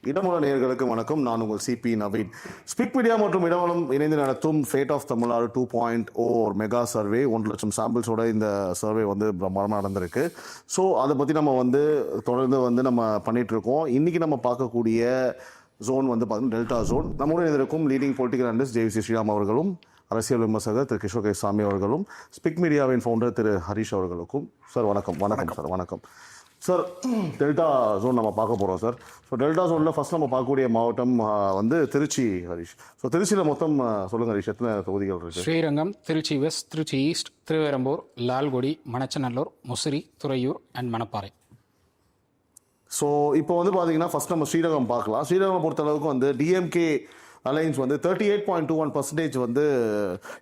இடமுள்ள நேயர்களுக்கு வணக்கம். நான் உங்கள் சிபி நவீன். ஸ்பிக் மீடியா மற்றும் இடமலம் இணைந்து நடத்தும் fate of Tamil Nadu 2.0 mega survey 1 லட்சம் சாம்பிள்ஸோட இந்த சர்வே வந்து பிரம்மாண்டமாக நடந்திருக்கு. ஸோ அதை பற்றி நம்ம தொடர்ந்து நம்ம பண்ணிட்டு இருக்கோம். இன்னைக்கு நம்ம பார்க்கக்கூடிய ஜோன் வந்து பார்த்தீங்கன்னா டெல்டா ஜோன். நம்முடன் இருக்கும் leading political analyst JVC. Sriram அவர்களும், அரசியல் விமர்சகர் திரு கிஷோர் கே சாமி அவர்களும், ஸ்பிக் மீடியாவின் ஃபவுண்டர் திரு ஹரிஷ் அவர்களுக்கும். சார் வணக்கம். வணக்கம் சார். வணக்கம் சார். டெல்டா ஜோன் நம்ம பார்க்க போகிறோம் சார். ஸோ டெல்டா ஜோனில் ஃபஸ்ட் நம்ம பார்க்கக்கூடிய மாவட்டம் வந்து திருச்சி. ஹரிஷ், ஸோ திருச்சியில் மொத்தம் சொல்லுங்கள் ஹரிஷ், எத்தனை தொகுதிகள் இருக்குது? Srirangam, Trichy west, Trichy east, Thiruverumbur, Lalgudi, Manachanallur, Musiri, Thuraiyur and Manapparai. So இப்போ வந்து பார்த்தீங்கன்னா ஃபஸ்ட் நம்ம ஸ்ரீரங்கம் பார்க்கலாம். ஸ்ரீரங்கம் பொறுத்தளவுக்கு வந்து டிஎம்கே அலைன்ஸ் வந்து 38.21% வந்து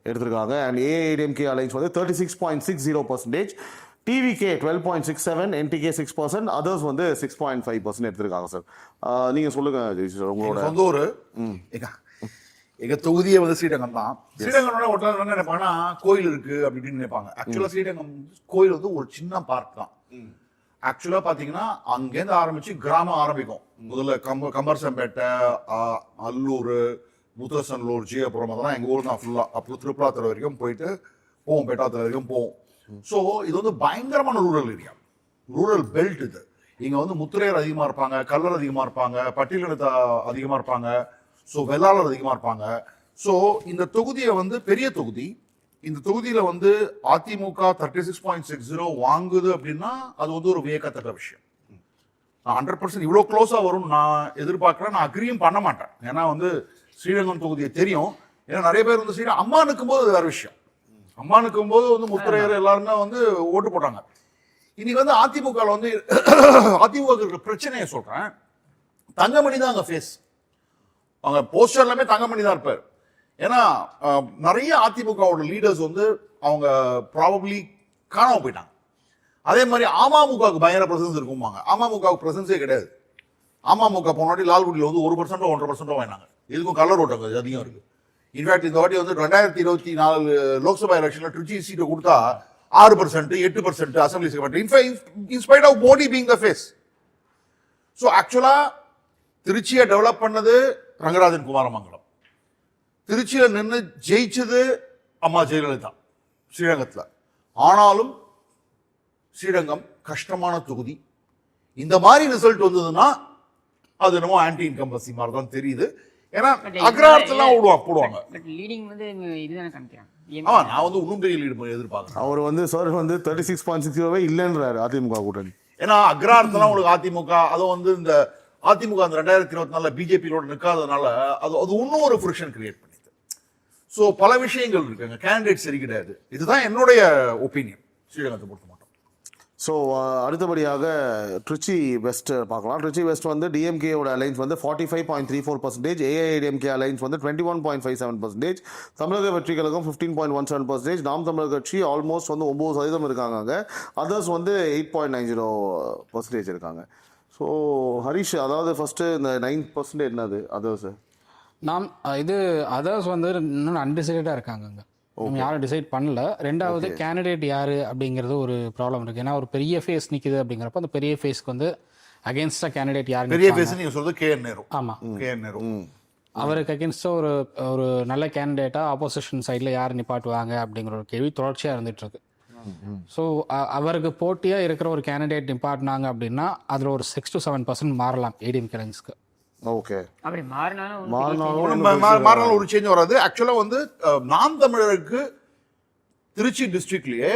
எடுத்திருக்காங்க. அண்ட் ஏஐடிஎம்கே அலைன்ஸ் வந்து 36.60%, டிவிகே 12.67%, என்டிகே 6%, அதர்ஸ் வந்து 6.5% எடுத்திருக்காங்க சார். நீங்கள் சொல்லுங்கள் சார் உங்களோட சொந்த ஊர். எங்கள் தொகுதியை வந்து ஸ்ரீரங்கம் தான். ஸ்ரீரங்கம் ஒட்டலாம் என்ன நினைப்பாங்கன்னா கோயில் இருக்குது அப்படின்னு நினைப்பாங்க. ஆக்சுவலாக ஸ்ரீரங்கம் கோயில் வந்து ஒரு சின்ன பார்க் தான். ஆக்சுவலாக பார்த்தீங்கன்னா அங்கேருந்து ஆரம்பித்து கிராமம் ஆரம்பிக்கும். முதல்ல கம்பர்சம்பேட்டை, அல்லூர், முத்தசனலூர், ஜியபுரம், அதெல்லாம் எங்கள் ஊர் தான் ஃபுல்லாக. அப்புறம் திருப்பலாத்துறை வரைக்கும் போயிட்டு போவோம், பேட்டாத்துறை வரைக்கும் போவோம். ஸோ இது வந்து பயங்கரமான ரூரல் ஏரியா, ரூரல் பெல்ட். இது இங்கே வந்து முத்திரையர் அதிகமாக இருப்பாங்க, கல்லர் அதிகமாக இருப்பாங்க, பட்டியலினத்தை அதிகமாக இருப்பாங்க, ஸோ வெள்ளாளர் அதிகமாக இருப்பாங்க. ஸோ இந்த தொகுதியை வந்து பெரிய தொகுதி. இந்த தொகுதியில் வந்து அதிமுக 36.60 வாங்குது அப்படின்னா அது வந்து ஒரு வியக்கத்தக்க விஷயம். நான் 100% இவ்வளோ க்ளோஸாக வரும்னு நான் எதிர்பார்க்குறேன். நான் அக்ரியும் பண்ண மாட்டேன். ஏன்னா வந்து ஸ்ரீரங்கம் தொகுதியை தெரியும். ஏன்னா நிறைய பேர் வந்து ஸ்ரீரங்கம் அம்மா நிற்கும்போது அது வேறு விஷயம். அம்மா நிற்கும்போது வந்து முத்திரையர் எல்லாருமே வந்து ஓட்டு போட்டாங்க. இன்னைக்கு வந்து அதிமுகவில் வந்து அதிமுக இருக்கிற பிரச்சனையை சொல்கிறேன். தங்கமணி தான் அங்கே ஃபேஸ். அவங்க போஸ்டர் எல்லாமே தங்கமணி தான் இருப்பார். ஏன்னா நிறைய அதிமுகவோட லீடர்ஸ் வந்து அவங்க ப்ராபப்ளி காணாமல் போயிட்டாங்க. அதே மாதிரி அமமுகவுக்கு பயங்கர பிரசன்ஸ் இருக்கும்பாங்க. அமமுகவுக்கு பிரசன்ஸே கிடையாது. அமமுக போனாடி லால்குடியில் வந்து 1% 1.5% வாங்கினாங்க. இதுக்கும் கலர் ஓட்டங்க அதிகம் இருக்குது. இன்ஃபேக்ட் இந்த வாட்டி வந்து 2024 லோக்சபா எலெக்ஷனில் திருச்சி சீட்டை கொடுத்தா 6%, 8% அசம்பிளி செய்யப்பட்டு in spite of Modi being the face. So ஆக்சுவலாக திருச்சியை டெவலப் பண்ணது ரங்கராஜன் குமாரமங்கலம். திருச்சியில் நின்று ஜெயிச்சது அம்மா ஜெயலலிதா ஸ்ரீரங்கத்தில். ஆனாலும் ஸ்ரீரங்கம் கஷ்டமான தொகுதி. இந்த மாதிரி ரிசல்ட் வந்ததுன்னா அது என்னமோ ஆன்டி இன்கம்பன்சி மாதிரி தான் தெரியுது. ஏன்னா அக்ராரத்தெல்லாம் போடுவாங்க. நான் வந்து இன்னும் பெரிய லீடு எதிர்பார்க்கிறேன். அவர் வந்து சார் வந்து 36.60 இல்லைன்றாரு அதிமுக கூட்டணி. ஏன்னா அக்ராரத்தெல்லாம் உங்களுக்கு அதிமுக அதுவும் வந்து இந்த அதிமுக அந்த 2024 பிஜேபியோட நிற்காததுனால அது இன்னும் ஒரு ஃப்ரிக்ஷன் கிரியேட் பண்ணிது. ஸோ பல விஷயங்கள் இருக்குங்க. கேண்டிடேட் சரி கிடையாது. இதுதான் என்னுடைய ஒப்பீனியன் ஸ்ரீரங்கத்தை பொறுத்த. ஸோ அடுத்தபடியாக திருச்சி வெஸ்ட் பார்க்கலாம். திருச்சி வெஸ்ட் வந்து டிஎம்கேயோட அலைன்ஸ் வந்து 45.34%, ஏஐடிஎம்கே அலைன்ஸ் வந்து 21.57%, தமிழக வெற்றி கழகம் 15.17%, நாம் தமிழர் கட்சி ஆல்மோஸ்ட் வந்து 9% இருக்காங்க அங்கே. அதர்ஸ் வந்து 8.90% இருக்காங்க. ஸோ ஹரிஷ், அதாவது ஃபஸ்ட்டு இந்த 9% என்னது அதர்ஸ்? அதர்ஸ் வந்து இன்னும் அன்டிசைடடாக இருக்காங்க அங்கே. யாரும் டிசைட் பண்ணல. ரெண்டாவது கேண்டிடேட் யாரு அப்படிங்கிறது ஒரு ப்ராப்ளம் இருக்கு. ஏன்னா ஒரு பெரிய ஃபேஸ் நிக்குது அப்படிங்கிறப்ப அந்த பெரிய ஃபேஸ்க்கு வந்து அகேன்ஸ்டா கேண்டிடேட் யாரு? பெரிய ஃபேஸ் நீங்க சொல்றது கே.என். நேரு. ஆமா, கே.என். நேரு. அவருக்கு அகேன்ஸ்டா ஒரு நல்ல கேண்டிடேட்டா ஆப்போசிஷன் சைட்ல யார் நிப்பாட்டுவாங்க அப்படிங்கிற ஒரு கேள்வி தொடர்ச்சியா இருந்துட்டு இருக்கு. ஸோ அவருக்கு போட்டியா இருக்கிற ஒரு கேண்டிடேட் நிப்பாட்டினாங்க அப்படின்னா அதுல ஒரு 6 to 7% மாறலாம் ஏடிஎம் கேலன்ஸ்க்கு. ஓகே, அப்படி மாறினாலும் ஒரு சேஞ்ச் வராது. ஆக்சுவலா வந்து நாம் தமிழருக்கு திருச்சி டிஸ்ட்ரிக்ட்லயே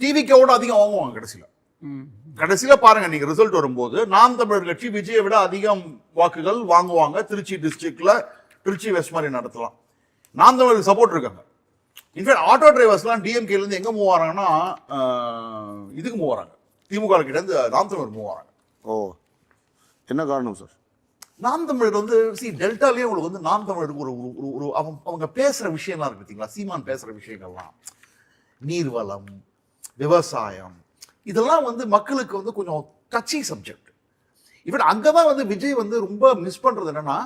டிவிக்கோட அதிகம் வாங்குவாங்க. கடைசியில பாருங்க, நீங்க ரிசல்ட் வரும்போது நாம் தமிழர் கட்சி விஜயை விட அதிகம் வாக்குகள் வாங்குவாங்க. திருச்சி டிஸ்ட்ரிக்ட்ல திருச்சி வெஸ்ட் மாதிரி நடத்தலாம். நாம் தமிழருக்கு சப்போர்ட் இருக்காங்க. இன்ஃபேக்ட் ஆட்டோ டிரைவர்ஸ்லாம் டிஎம்கேல இருந்து எங்க மூவ் ஆறாங்கன்னா இதுக்கு மூவ் ஆறாங்க, திமுக கிட்ட இருந்து நாம் தமிழர் மூவ் ஆறாங்க. ஓ, என்ன காரணம் சார்? நாம் தமிழர் வந்து டெல்டாலேயே உங்களுக்கு வந்து நாம் தமிழருக்கு ஒரு அவங்க பேசுற விஷயம்லாம் இருக்கு பார்த்தீங்களா? சீமான் பேசுற விஷயங்கள்லாம், நீர்வளம், விவசாயம், இதெல்லாம் வந்து மக்களுக்கு வந்து கொஞ்சம் டச்சி சப்ஜெக்ட். இவன் அங்கதான் வந்து விஜய் வந்து ரொம்ப மிஸ் பண்றது என்னன்னா,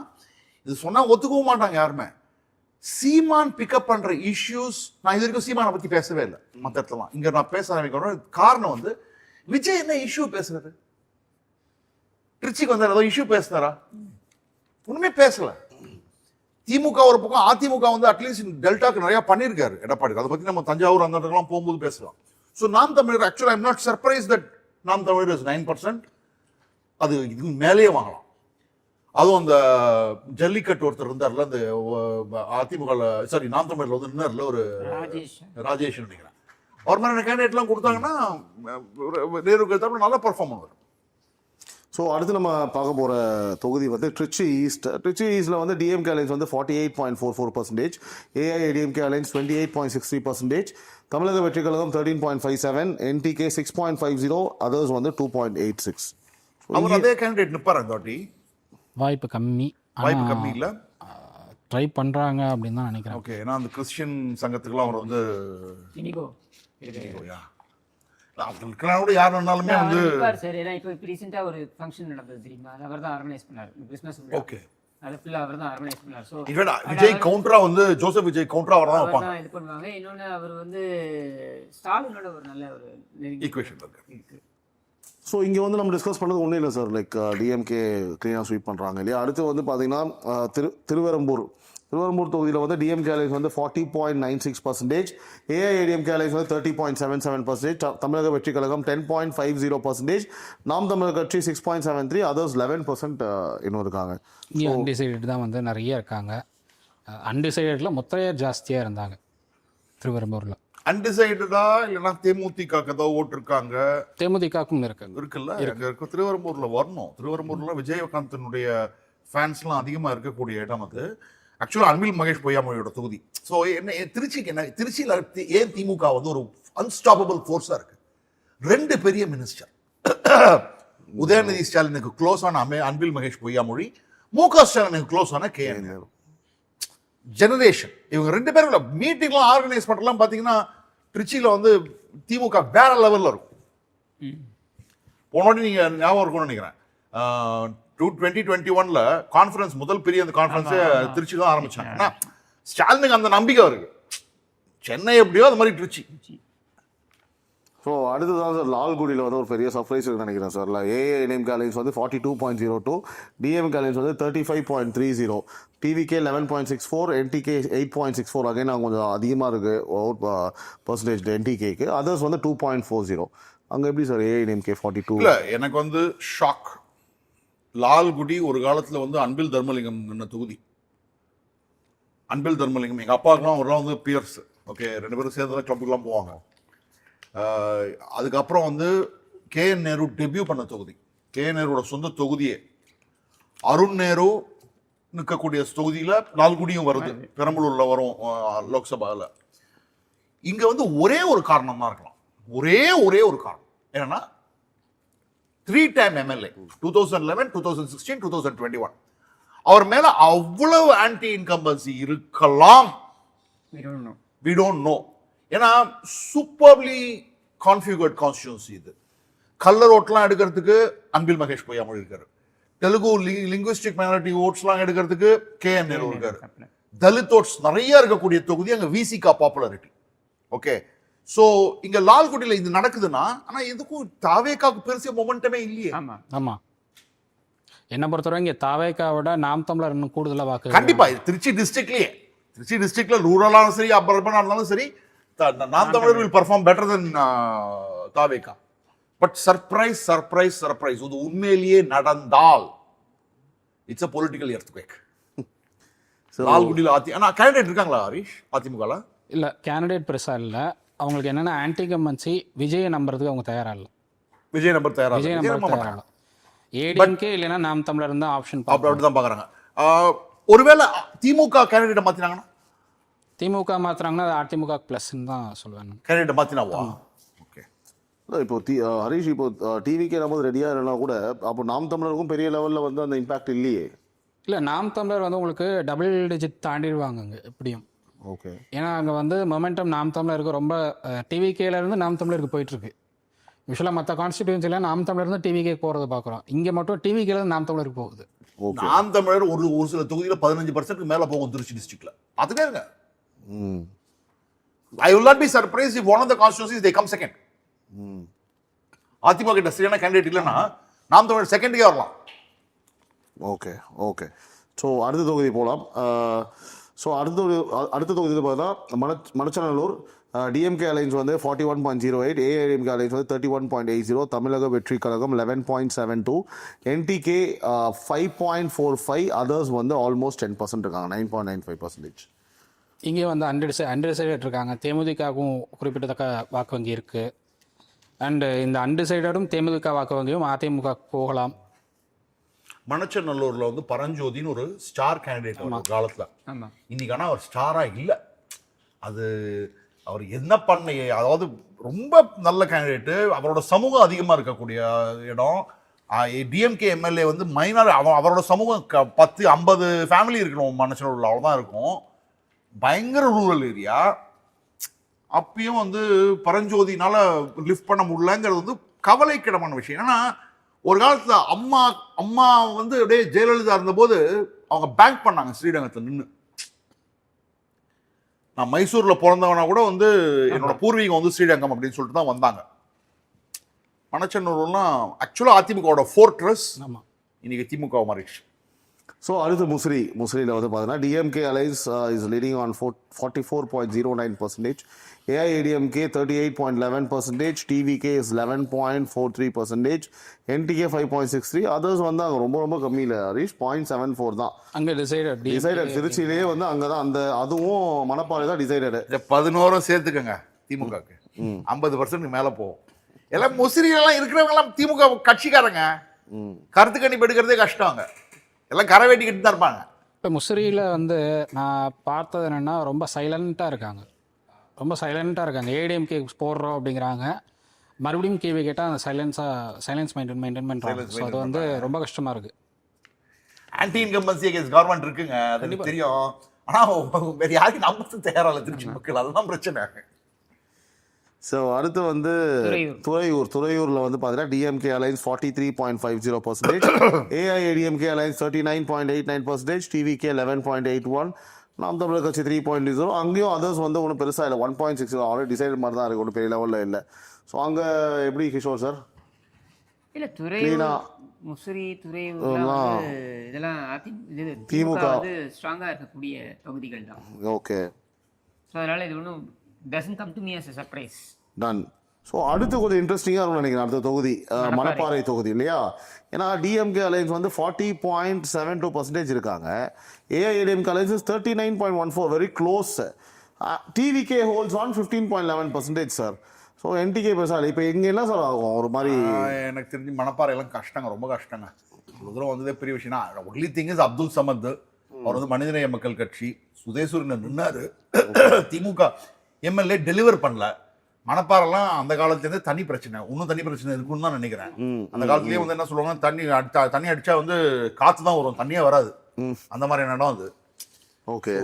இது சொன்னா ஒத்துக்கவும் மாட்டாங்க யாருமே. சீமான் பிக்கப் பண்ற இஷ்யூஸ், நான் இது வரைக்கும் சீமானை பத்தி பேசவே இல்லை மற்ற இடத்துலாம். இங்க நான் பேச ஆரம்பிக்கணும். காரணம் வந்து விஜய் என்ன இஷ்யூ பேசுறது? திருச்சிக்கு வந்தார், ஏதோ இஷ்யூ பேசுனாரா? ஒண்ணுமே பேசல. திமுக ஒரு பக்கம், அதிமுக வந்து அட்லீஸ்ட் டெல்டாக்கு நிறைய பண்ணியிருக்காரு எடப்பாடி. அதை பத்தி நம்ம தஞ்சாவூர் அந்த இடத்துக்குலாம் போகும்போது பேசலாம். ஸோ நாம் தமிழர் ஆக்சுவலா ஐம் நாட் சர்ப்ரைஸ் தட் நாம் தமிழர் இஸ் 9%. அது இதுக்கு மேலேயே வாங்கலாம். அதுவும் அந்த ஜல்லிக்கட்டு ஒருத்தர் இருந்தார்ல, அந்த அதிமுக சாரி நாம் தமிழர்ல வந்து இருந்தார்ல ஒரு ராஜேஷ் நினைக்கிறேன். அவர் மாதிரி கேண்டிடேட்லாம் கொடுத்தாங்கன்னா நேருக்கு தரப்பு நல்லா பெர்ஃபார்ம் பண்ணுவார். ஸோ அடுத்து நம்ம பார்க்க போகிற தொகுதி வந்து ட்ரிச்சி ஈஸ்ட். ட்ரிச்சி ஈஸ்டில் வந்து டிஎம்கே அலைன்ஸ் வந்து 48.44%, ஏஐஏடிஎம்கே அலைன்ஸ் 28.63%, தமிழக வெற்றி கழகம் 13.57, என்டிகே 6.50, அதர்ஸ் வந்து 2.86. அவர் அதே கேண்டிடேட் நிற்பார் அந்த வாட்டி. வாய்ப்பு கம்மி. வாய்ப்பு கம்மி இல்லை, ட்ரை பண்ணுறாங்க அப்படின்னு தான் நினைக்கிறேன். ஓகே. ஏன்னா அந்த கிறிஸ்டியன் சங்கத்துக்குலாம் அவர் வந்து கூட யார் வேணாலுமே வந்து சார். ஏன்னா இப்போ ரீசெண்டாக ஒரு ஃபங்க்ஷன் நடந்தது தெரியுமா, அது அவர் தான் ஆர்கனைஸ் பண்ணார் கிறிஸ்மஸ். ஓகே, அது ஃபுல்லாக அவர் தான் ஆர்கனைஸ் பண்ணார். ஸோ விஜய் கவுண்டரா வந்து ஜோசப் விஜய் கவுண்டரா அவர் தான் வைப்பாங்க, இது பண்ணுவாங்க. இன்னொன்று அவர் வந்து ஸ்டாலினோட ஒரு நல்ல ஒரு ஈக்குவேஷன் இருக்கு. ஸோ இங்கே வந்து நம்ம டிஸ்கஸ் பண்ணது ஒன்றும் இல்லை சார். லைக் டிஎம்கே க்ளீனாக ஸ்வீப் பண்ணுறாங்க இல்லையா. அடுத்து வந்து பார்த்தீங்கன்னா திருவெரும்பூர் தொகுதியில் வந்து டிஎம்கே அலைன்ஸ் வந்து 40.96%, ஏஐஏடிஎம்கே அலைன்ஸ் வந்து 30.77%, தமிழக வெற்றி கழகம் 10.50%, நாம் தமிழர் கட்சி 6.73, அதர்ஸ் 11% இன்னும் இருக்காங்க. இங்கே அன்டிசைடட் தான் வந்து நிறைய இருக்காங்க. அன்டிசைடடில் மொத்தம் ஜாஸ்தியாக இருந்தாங்க திருவெரும்பூரில். அன்டிசைடடா இல்லைன்னா தேமுதிக ஏதோ ஓட்டு இருக்காங்க, தேமுதிகக்கும் இருக்குல்ல. இருக்கு திருவெரும்பூர்ல வரணும். திருவெரும்பூர்ல விஜயகாந்தனுடைய ஃபேன்ஸ்லாம் அதிகமாக இருக்கக்கூடிய இடம் அது. ஆக்சுவலாக அன்பில் மகேஷ் பொய்யாமொழியோட தொகுதி. ஸோ என்ன திருச்சிக்கு என்ன, திருச்சியில் ஏன் திமுக வந்து ஒரு அன்ஸ்டாப்பபிள் ஃபோர்ஸாக இருக்கு. 2 பெரிய மினிஸ்டர், உதயநிதி ஸ்டாலினுக்கு க்ளோஸ் ஆன அன்பில் மகேஷ் பொய்யாமொழி, முக ஸ்டாலினுக்கு க்ளோஸ் ஆன KN நேரு. ஜெனரேஷன் இவங்க 2 பேரும் மீட்டிங்லாம் ஆர்கனைஸ் பண்ணுறலாம். பார்த்தீங்கன்னா திருச்சியில் வந்து திமுக வேற லெவலில் இருக்கும். போனோடனே நீங்கள் ஞாபகம் இருக்கும்னு நினைக்கிறேன், 2021 கான்ஃபரன்ஸ் முதல் பெரிய அந்த கான்ஃபரன்ஸே திருச்சி தான் ஆரம்பிச்சாங்க. ஏன்னா ஸ்டாலினுக்கு அந்த நம்பிக்கை இருக்கு, சென்னை எப்படியோ அது மாதிரி திருச்சி. ஸோ அடுத்ததான் சார் லால்குடியில் வந்து ஒரு பெரிய சர்ப்ரைஸ் இருக்குன்னு நினைக்கிறேன் சார். ஏஐஏடிஎம்கே அலைன்ஸ் வந்து 42.02, டிஎம்கே அலைன்ஸ் வந்து 35.30, டிவிகே 11.64, என்டிகே 8.64. அகைன் நான் கொஞ்சம் அதிகமாக இருக்குது ஓட் பர்சன்டேஜ் என்டிகேக்கு. அதர்ஸ் வந்து 2.40. அங்கே எப்படி சார் ஏஐஏடிஎம்கே 42? இல்லை, எனக்கு வந்து ஷாக். லால்குடி ஒரு காலத்தில் வந்து அன்பில் தர்மலிங்கம் என்ன தொகுதி. அன்பில் தர்மலிங்கம் எங்கள் அப்பாவுக்குலாம் அவர்லாம் வந்து பியர்ஸ். ஓகே, 2 பேரும் சேர்ந்து தான் கிளப்புக்கெலாம் போவாங்க. அதுக்கப்புறம் வந்து KN நேரு டெபியூ பண்ண தொகுதி, KN நேருவோட சொந்த தொகுதியே. அருண் நேரு நிற்கக்கூடிய தொகுதியில் லால்குடியும் வருது, பெரம்பலூரில் வரும் லோக்சபாவில். இங்கே வந்து ஒரே ஒரு காரணம் தான் இருக்கலாம், ஒரே ஒரு காரணம் என்னன்னா 3-time MLA 2011, 2016, 2021. அவர் மேல அவ்வளவு ஆன்டி இன்கம்பன்சி இருக்கலாம். We don't know. ஏன்னா சூப்பர்லி கான்ஃபிகர்ட் கான்ஸ்டிடியூன்சி இது. கல்லர் ஓட்லாம் எடுக்கிறதுக்கு அன்பில் மகேஷ் பொய்யாமொழி இருக்காரு. தெலுங்கு லிங்குவிஸ்டிக் மைனாரிட்டி ஓட்ஸ்லாம் எடுக்கிறதுக்கு KN நேரு இருக்காரு. தலித் ஓட்ஸ் நிறைய இருக்கக்கூடிய தொகுதி அங்கே விசிகா பாப்புலாரிட்டி. ஓகே, ஸோ இங்கே லால்குடியில் இது நடக்குதுன்னா, ஆனால் எதுக்கும் தாவேக்காவுக்கு பெருசிய மொமெண்டமே இல்லையே. ஆமாம், என்னை பொறுத்தவரை இங்கே தாவேக்காவோட நாம் தமிழர் இன்னும் கூடுதலாக வாக்கு. கண்டிப்பாக இது திருச்சி டிஸ்ட்ரிக்ட்ல ரூரலாலும் சரி அர்பனாக இருந்தாலும் சரி, நாம் தமிழர் will perform better then TVK. But surprise இது உண்மையிலேயே நடந்தால் இட்ஸ் அ பொலிட்டிக்கல் எர்த்குவேக். லால்குடியில் ஆனால் கேண்டிடேட் இருக்காங்களா ஹரிஷ் அதிமுகல? இல்லை, கேண்டிடேட் பெருசாக இல்லை. அவங்களுக்கு என்னென்னா ஆன்டிகம்பன்சி விஜயை நம்புறதுக்கு அவங்க தயாராக இல்லை. விஜய் நம்பர் தயாராக இல்லை. ஏடிஎம்கே இல்லைன்னா நாம் தமிழர் இருந்தால் ஆப்ஷன் அப்படி தான் பார்க்குறாங்க. ஒருவேளை திமுக கேண்டிடேட்டை மாற்றினாங்கன்னா, திமுக மாற்றுறாங்கன்னா அது அதிமுக ப்ளஸ்ன்னு தான் சொல்லுவேன். கேண்டிடேட்டை மாற்றினாவா? ஓகே. இல்லை, இப்போ ஹரிஷ் இப்போ டிவிக்கே நம்ம ரெடியாக இல்லைனா கூட அப்போ நாம் தமிழருக்கும் பெரிய லெவலில் வந்து அந்த இம்பாக்ட் இல்லையே. இல்லை, நாம் தமிழர் வந்து உங்களுக்கு டபுள் டிஜிட் தாண்டிடுவாங்க அங்கே எப்படியும். ஓகே, ஏன்னா அங்கே வந்து மொமெண்டம் நாம் தமிழருக்கு ரொம்ப டிவிகேலேருந்து நாம் தமிழருக்கு போயிட்டுருக்கு. யூஸ்வலாக மற்ற கான்ஸ்டிடியூன்சியில் நாம் தமிழர் டிவிகே போகிறத பார்க்குறோம். இங்கே மட்டும் டிவிகேலேருந்து நாம் தமிழருக்கு போகுது. நாம் தமிழர் ஒரு சில தொகுதியில் 15% மேலே போகும் திருச்சி டிஸ்ட்ரிக்ட்ல. பார்த்துட்டே இருங்க. I will not be surprised if one of the constituencies they come second. AIADMK கிட்ட சரியான கேண்டிடேட் இல்லைன்னா நாம் தமிழர் செகண்டே வரலாம். ஓகே. ஸோ அடுத்த தொகுதி போகலாம். ஸோ அடுத்த தொகுதி பார்த்தீங்கன்னா மணச்சநல்லூர் டிஎம்கே அலைன்ஸ் வந்து 41.08, ஏஐடிஎம்கே அலைன்ஸ் வந்து 31.80, தமிழக வெற்றி கழகம் 11.72, என்டிகே 5.45, அதர்ஸ் வந்து ஆல்மோஸ்ட் 10% இருக்காங்க, 9.95%. இங்கே வந்து அன்டிசைடட் இருக்காங்க. தேமுதிகவும் குறிப்பிடத்தக்க வாக்கு வங்கி இருக்குது. அண்டு இந்த அன்டிசைடடும் தேமுதிக வாக்கு வங்கியும் அதிமுக போகலாம். மணச்சநல்லூர்ல வந்து பரஞ்சோதின்னு ஒரு ஸ்டார் கேண்டிடேட் ஒரு காலத்துல. ஆமாம். இன்னைக்கு ஆனா அவர் ஸ்டாரா இல்ல. அது அவர் என்ன பண்ண, அதாவது ரொம்ப நல்ல கேண்டிடேட்டு, அவரோட சமூகம் அதிகமா இருக்கக்கூடிய இடம். டிஎம்கே எம்எல்ஏ வந்து மைனார், அவரோட சமூகம் 10-50 ஃபேமிலி இருக்கணும் மணச்சநல்லூர்ல, அவ்வளோதான் இருக்கும். பயங்கர ரூரல் ஏரியா. அப்பயும் வந்து பரஞ்சோதினால லிஃப்ட் பண்ண முடியலங்கிறது வந்து கவலைக்கிடமான விஷயம். ஏன்னா ஒரு காலத்துல அம்மா வந்து அப்படியே ஜெயலலிதா இருந்தபோது அவங்க பேங்க் பண்ணாங்க ஸ்ரீரங்கத்தில் நின்று. நான் மைசூர்ல பிறந்தவனா கூட வந்து என்னோட பூர்வீகம் வந்து ஸ்ரீரங்கம் அப்படின்னு சொல்லிட்டு தான் வந்தாங்க. மணச்சநல்லூர்லாம் ஆக்சுவலா அதிமுகவோட ஃபோர்ட்ரஸ், இன்னைக்கு திமுக மாறிடுச்சு. ஸோ அடுத்து முசிறியில் வந்து பார்த்தீங்கன்னா DMK alliance is leading on 44.09%, AIADMK 38.11%, TVK is 11.43%, NTK 5.63, others வந்து அங்கே ரொம்ப ரொம்ப கம்மி இல்லை ஹரீஷ், 0.74 தான். அங்கே டிசைடட் திருச்சியிலேயே வந்து அங்கே தான் அந்த அதுவும் மணப்பாறை தான் டிசைடடு. 11 சேர்த்துக்கங்க திமுகக்கு, 50% மேலே போகும். எல்லாம் முசிறியெல்லாம் இருக்கிறவங்க எல்லாம் திமுக கட்சிக்காரங்க, கருத்து கணிப்பு எடுக்கிறதே கஷ்டம். எல்லாம் கரை வெட்டிக்கிட்டு தான் இருப்பாங்க. இப்போ முசிறியில் வந்து நான் பார்த்தது என்னென்னா ரொம்ப சைலண்ட்டாக இருக்காங்க. ஏடிஎம்கே போடுறோம் அப்படிங்கிறாங்க, மறுபடியும் கேள்வி கேட்டால் அந்த சைலன்ஸ் மெயின்டைன் பண்ணுறாங்க. ஸோ அது வந்து ரொம்ப கஷ்டமாக இருக்குது. ஆன்டி இன்கம்பன்சி அகேன்ஸ்ட் கவர்மெண்ட் இருக்குங்க, அது தெரியும். ஆனால் வேறு யாருக்கும் நம்பத்து தயாராக திருச்சி மக்கள், அதுதான் பிரச்சனை. ஸோ அடுத்து வந்து துறையூரில் வந்து பார்த்தீங்கன்னா DMK alliance 43.50%, AIADMK alliance 39.89%, TVK 11.81, நாம் தமிழர் கட்சி 3.0. அங்கேயும் அதர்ஸ் வந்து ஒன்றும் பெருசாக இல்லை, 1.60 ஆல்ரெடி டிசைட் மாதிரி தான் இருக்குது, ஒன்றும் பெரிய லெவலில் இல்லை. ஸோ அங்கே எப்படி கிஷோர் சார்? இல்லை, இதெல்லாம் திமுக வந்து ஸ்ட்ராங்காக இருக்கக்கூடிய தொகுதிகள் தான். ஓகே. ஸோ அதனால் இது ஒன்றும் doesn't come to me as a surprise. Done. So அடுத்து கொஞ்சம் இன்ட்ரெஸ்டிங்காக இருக்கும்னு நினைக்கிறேன் அடுத்த தொகுதி, மணப்பாறை தொகுதி இல்லையா? ஏன்னா டிஎம்கே அலைன்ஸ் வந்து 40.72% இருக்காங்க, AIADMK alliance 39.14, very close. TVK holes on 15.11% sir. So NTK பேசாது. இப்போ இங்கே என்ன சார் ஆகும் ஒரு மாதிரி? எனக்கு தெரிஞ்சு மணப்பாறையெல்லாம் கஷ்டங்க, ரொம்ப கஷ்டங்க. ஒரு தூரம் வந்ததே பெரிய விஷயம்னா ஒன்லி திங் இஸ் அப்துல் சமத், அவர் வந்து மனிதநேய மக்கள் கட்சி சுதேசூரில் நின்னாரு, திமுக எம்எல்ஏ டெலிவர் பண்ணல. மணப்பாறைலாம் அந்த காலத்துலேருந்து தனி பிரச்சனை, இன்னும் தனி பிரச்சனை இருக்குன்னு தான் நினைக்கிறேன். அந்த காலத்துலேயே வந்து என்ன சொல்லுவாங்க, தண்ணி அடிச்சா வந்து காற்று தான் வரும், தண்ணியே வராது, அந்த மாதிரி இடம் அது. ஓகே.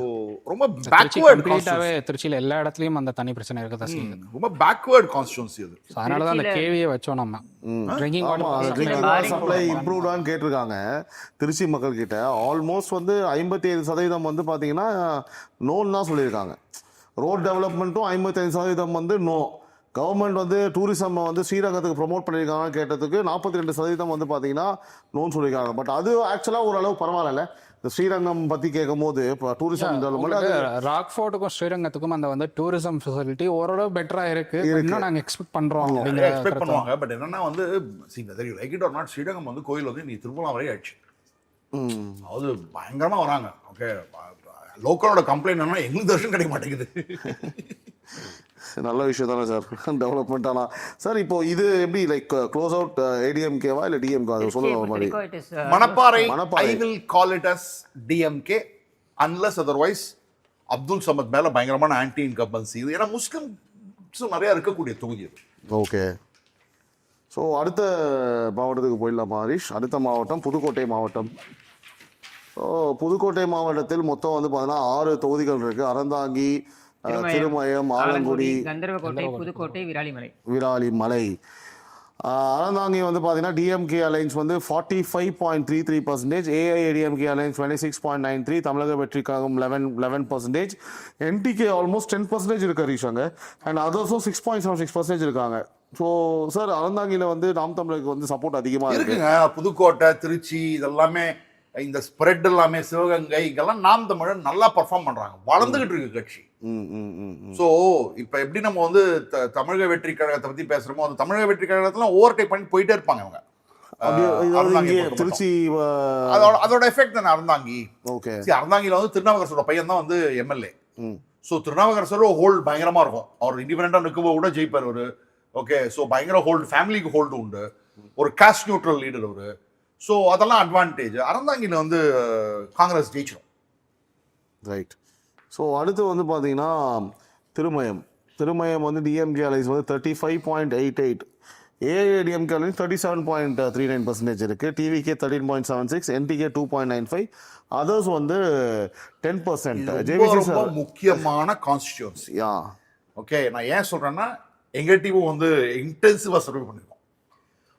ரொம்ப பேக்வர்ட், திருச்சியில் எல்லா இடத்துலையும் அந்த தனி பிரச்சனை இருக்கதா செய்யுது. ரொம்ப பேக்வர்ட் கான்ஸ்டிட்யூன்சி அது. அதனால தான் அந்த கேள்வியை வச்சோம் நம்ம. ட்ரிங்கிங் வாட்டர் சப்ளை இம்ப்ரூவ்டான்னு கேட்டிருக்காங்க திருச்சி மக்கள் கிட்ட. ஆல்மோஸ்ட் வந்து 57% வந்து பார்த்தீங்கன்னா நோன்னு தான் சொல்லியிருக்காங்க. ரோட் டெவலப்மெண்ட்டும் 55% வந்து நோ. கவர்மெண்ட் வந்து டூரிசம் வந்து ஸ்ரீரங்கத்துக்கு ப்ரொமோட் பண்ணியிருக்காங்கன்னு கேட்டதுக்கு 42% வந்து பார்த்தீங்கன்னா நோன்னு சொல்லியிருக்காங்க. பட் அது ஆக்சுவலாக ஓரளவு பரவாயில்ல. இந்த ஸ்ரீரங்கம் பற்றி கேட்கும் போது இப்போ டூரிசம் டெவலப்மெண்ட், ராக் ஃபோர்ட்டுக்கும் ஸ்ரீரங்கத்துக்கும் அந்த வந்து டூரிசம் ஃபெசிலிட்டி ஓரளவு பெட்டராக இருக்கு. இன்னும் நாங்கள் எக்ஸ்பெக்ட் பண்ணுறோம் எக்ஸ்பெக்ட் பண்ணுவாங்க. பட் என்னன்னா வந்து like it or not, Srirangam வந்து கோயில் வந்து நீ திருப்பலாம் வரை ஆயிடுச்சு, அது பயங்கரமாக வராங்க. ஓகே, லோக்கலோட கம்ப்ளைண்ட் என்னன்னா எங்களுக்கு தர்ஷன் கிடைக்க மாட்டேங்குது. நல்ல விஷயம் தானே சார் டெவலப்மெண்ட். ஆனால் சார் இப்போ இது எப்படி லைக் க்ளோஸ் அவுட் ஏடிஎம்கேவா இல்லை டிஎம்கே சொல்லுங்க மாதிரி? Manapparai I will call it as DMK unless otherwise Abdul Samad மேல பயங்கரமான ஆன்டி இன்கம்பன்சி இது. ஏன்னா முஸ்லிம்ஸும் நிறைய இருக்கக்கூடிய தொகுதி அது. ஓகே. ஸோ அடுத்த மாவட்டத்துக்கு போயிடலாமா ஹரிஷ்? அடுத்த மாவட்டம் புதுக்கோட்டை மாவட்டம். ஸோ புதுக்கோட்டை மாவட்டத்தில் மொத்தம் வந்து பார்த்தீங்கன்னா 6 தொகுதிகள் இருக்கு. அறந்தாங்கி, திருமயம், ஆலங்குடி, கந்தர்வக்கோட்டை, புதுக்கோட்டை, விராலிமலை. அறந்தாங்கி வந்து பார்த்தீங்கன்னா டிஎம்கே அலைன்ஸ் வந்து 45.33%, ஏஐஏடிஎம்கே அலைன்ஸ் 26.93, தமிழக வெற்றி கழகம் 11%, என்டிகே ஆல்மோஸ்ட் 10% இருக்கு ஹரிஷாங்க, அண்ட் அதர்ஸும் 6.76% இருக்காங்க. ஸோ சார் அறந்தாங்கியில் வந்து நாம் தமிழருக்கு வந்து சப்போர்ட் அதிகமாக இருக்குங்க. புதுக்கோட்டை, திருச்சி இதெல்லாமே இந்த ஸ்ப்ரெட் எல்லாமே சிவகங்கை இங்கெல்லாம் நாம் தமிழர் நல்லா பர்ஃபார்ம் பண்றாங்க, வளர்ந்துகிட்டு இருக்கு கட்சி. ஸோ இப்போ எப்படி நம்ம வந்து தமிழக வெற்றி கழகத்தை பத்தி பேசுறோமோ, அந்த தமிழக வெற்றி கழகத்துல ஓவர் டேக் பண்ணி போயிட்டே இருப்பாங்க அவங்க. திருச்சி அதோட எஃபெக்ட் தானே அறந்தாங்கி. ஓகே, அறந்தாங்கில வந்து திருநாவுக்கரசோட பையன் தான் வந்து எம்எல்ஏ. ஸோ திருநாவுக்கரசர் ஹோல்டு பயங்கரமா இருக்கும், அவர் இண்டிபெண்டா நிற்கும் கூட ஜெயிப்பார் அவரு. ஓகே, ஸோ பயங்கர ஹோல்டு, ஃபேமிலிக்கு ஹோல்டு உண்டு, ஒரு காஸ்ட் நியூட்ரல் லீடர் அவரு. ஸோ அதெல்லாம் அட்வான்டேஜ். அறந்தாங்கில வந்து காங்கிரஸ் ஜெயிச்சிடும். ரைட். ஸோ அடுத்து வந்து பார்த்தீங்கன்னா திருமயம் வந்து டிஎம்கே அலைஸ் வந்து 35.88, ஏஐடிஎம்கே அலைஸ் 37.39% இருக்குது, டிவிகே 13.76, என்டிகே 2.95, அதர்ஸ் வந்து 10%. ரொம்ப முக்கியமான கான்ஸ்டிடியூன்சி. ஓகே, நான் ஏன் சொல்றேன்னா எங்க டீமும் வந்து இன்டென்சிவா சர்வே பண்ணிருக்கோம்.